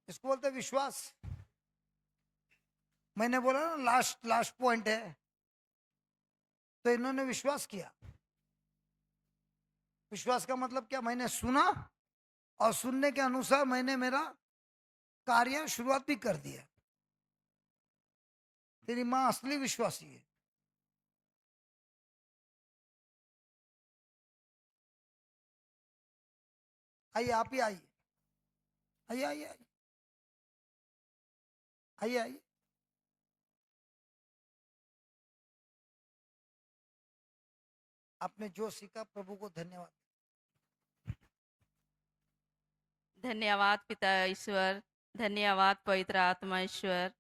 इसको बोलते हैं विश्वास। मैंने बोला ना लास्ट लास्ट पॉइंट है, तो इन्होंने विश्वास किया। विश्वास का मतलब क्या? मैंने सुना और सुनने के अनुसार मैंने मेरा कार्य शुरुआत भी कर दिया। तेरी माँ असली विश्वासी है। आइए, आप ही आइए, आइए आइए आइए आइए आइए। आपने जो सीखा, प्रभु को धन्यवाद। धन्यवाद पिता ईश्वर, धन्यवाद पवित्र आत्मा ईश्वर,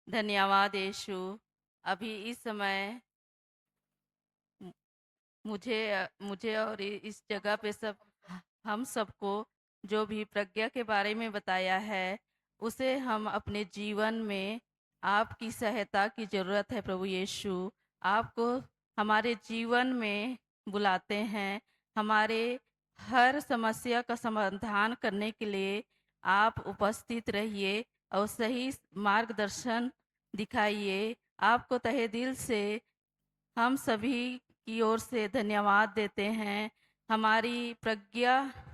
धन्यवाद यीशु। अभी इस समय मु- मुझे और इस जगह पे सब हम सबको जो भी प्रज्ञा के बारे में बताया है, उसे हम अपने जीवन में आपकी सहायता की ज़रूरत है प्रभु यीशु। आपको हमारे जीवन में बुलाते हैं। हमारे हर समस्या का समाधान करने के लिए आप उपस्थित रहिए और सही मार्गदर्शन दिखाइए। आपको तहे दिल से हम सभी की ओर से धन्यवाद देते हैं। हमारी प्रज्ञा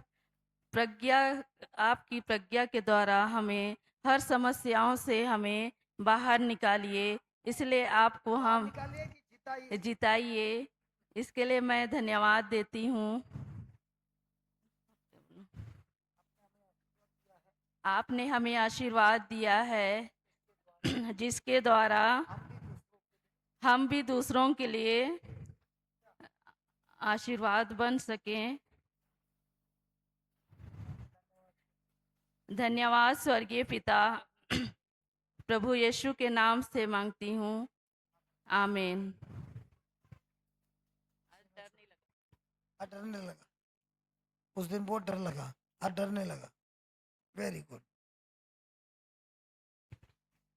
प्रज्ञा आपकी प्रज्ञा के द्वारा हमें हर समस्याओं से हमें बाहर निकालिए, इसलिए आपको हम निकालिए कि जिताइए। जिताइए। इसके लिए मैं धन्यवाद देती हूँ। आपने हमें आशीर्वाद दिया है जिसके द्वारा हम भी दूसरों के लिए आशीर्वाद बन सकें। धन्यवाद स्वर्गीय पिता, प्रभु यीशु के नाम से मांगती हूँ, आमीन। डरने लगा, उस दिन बहुत डर लगा, आज डरने लगा। Very good.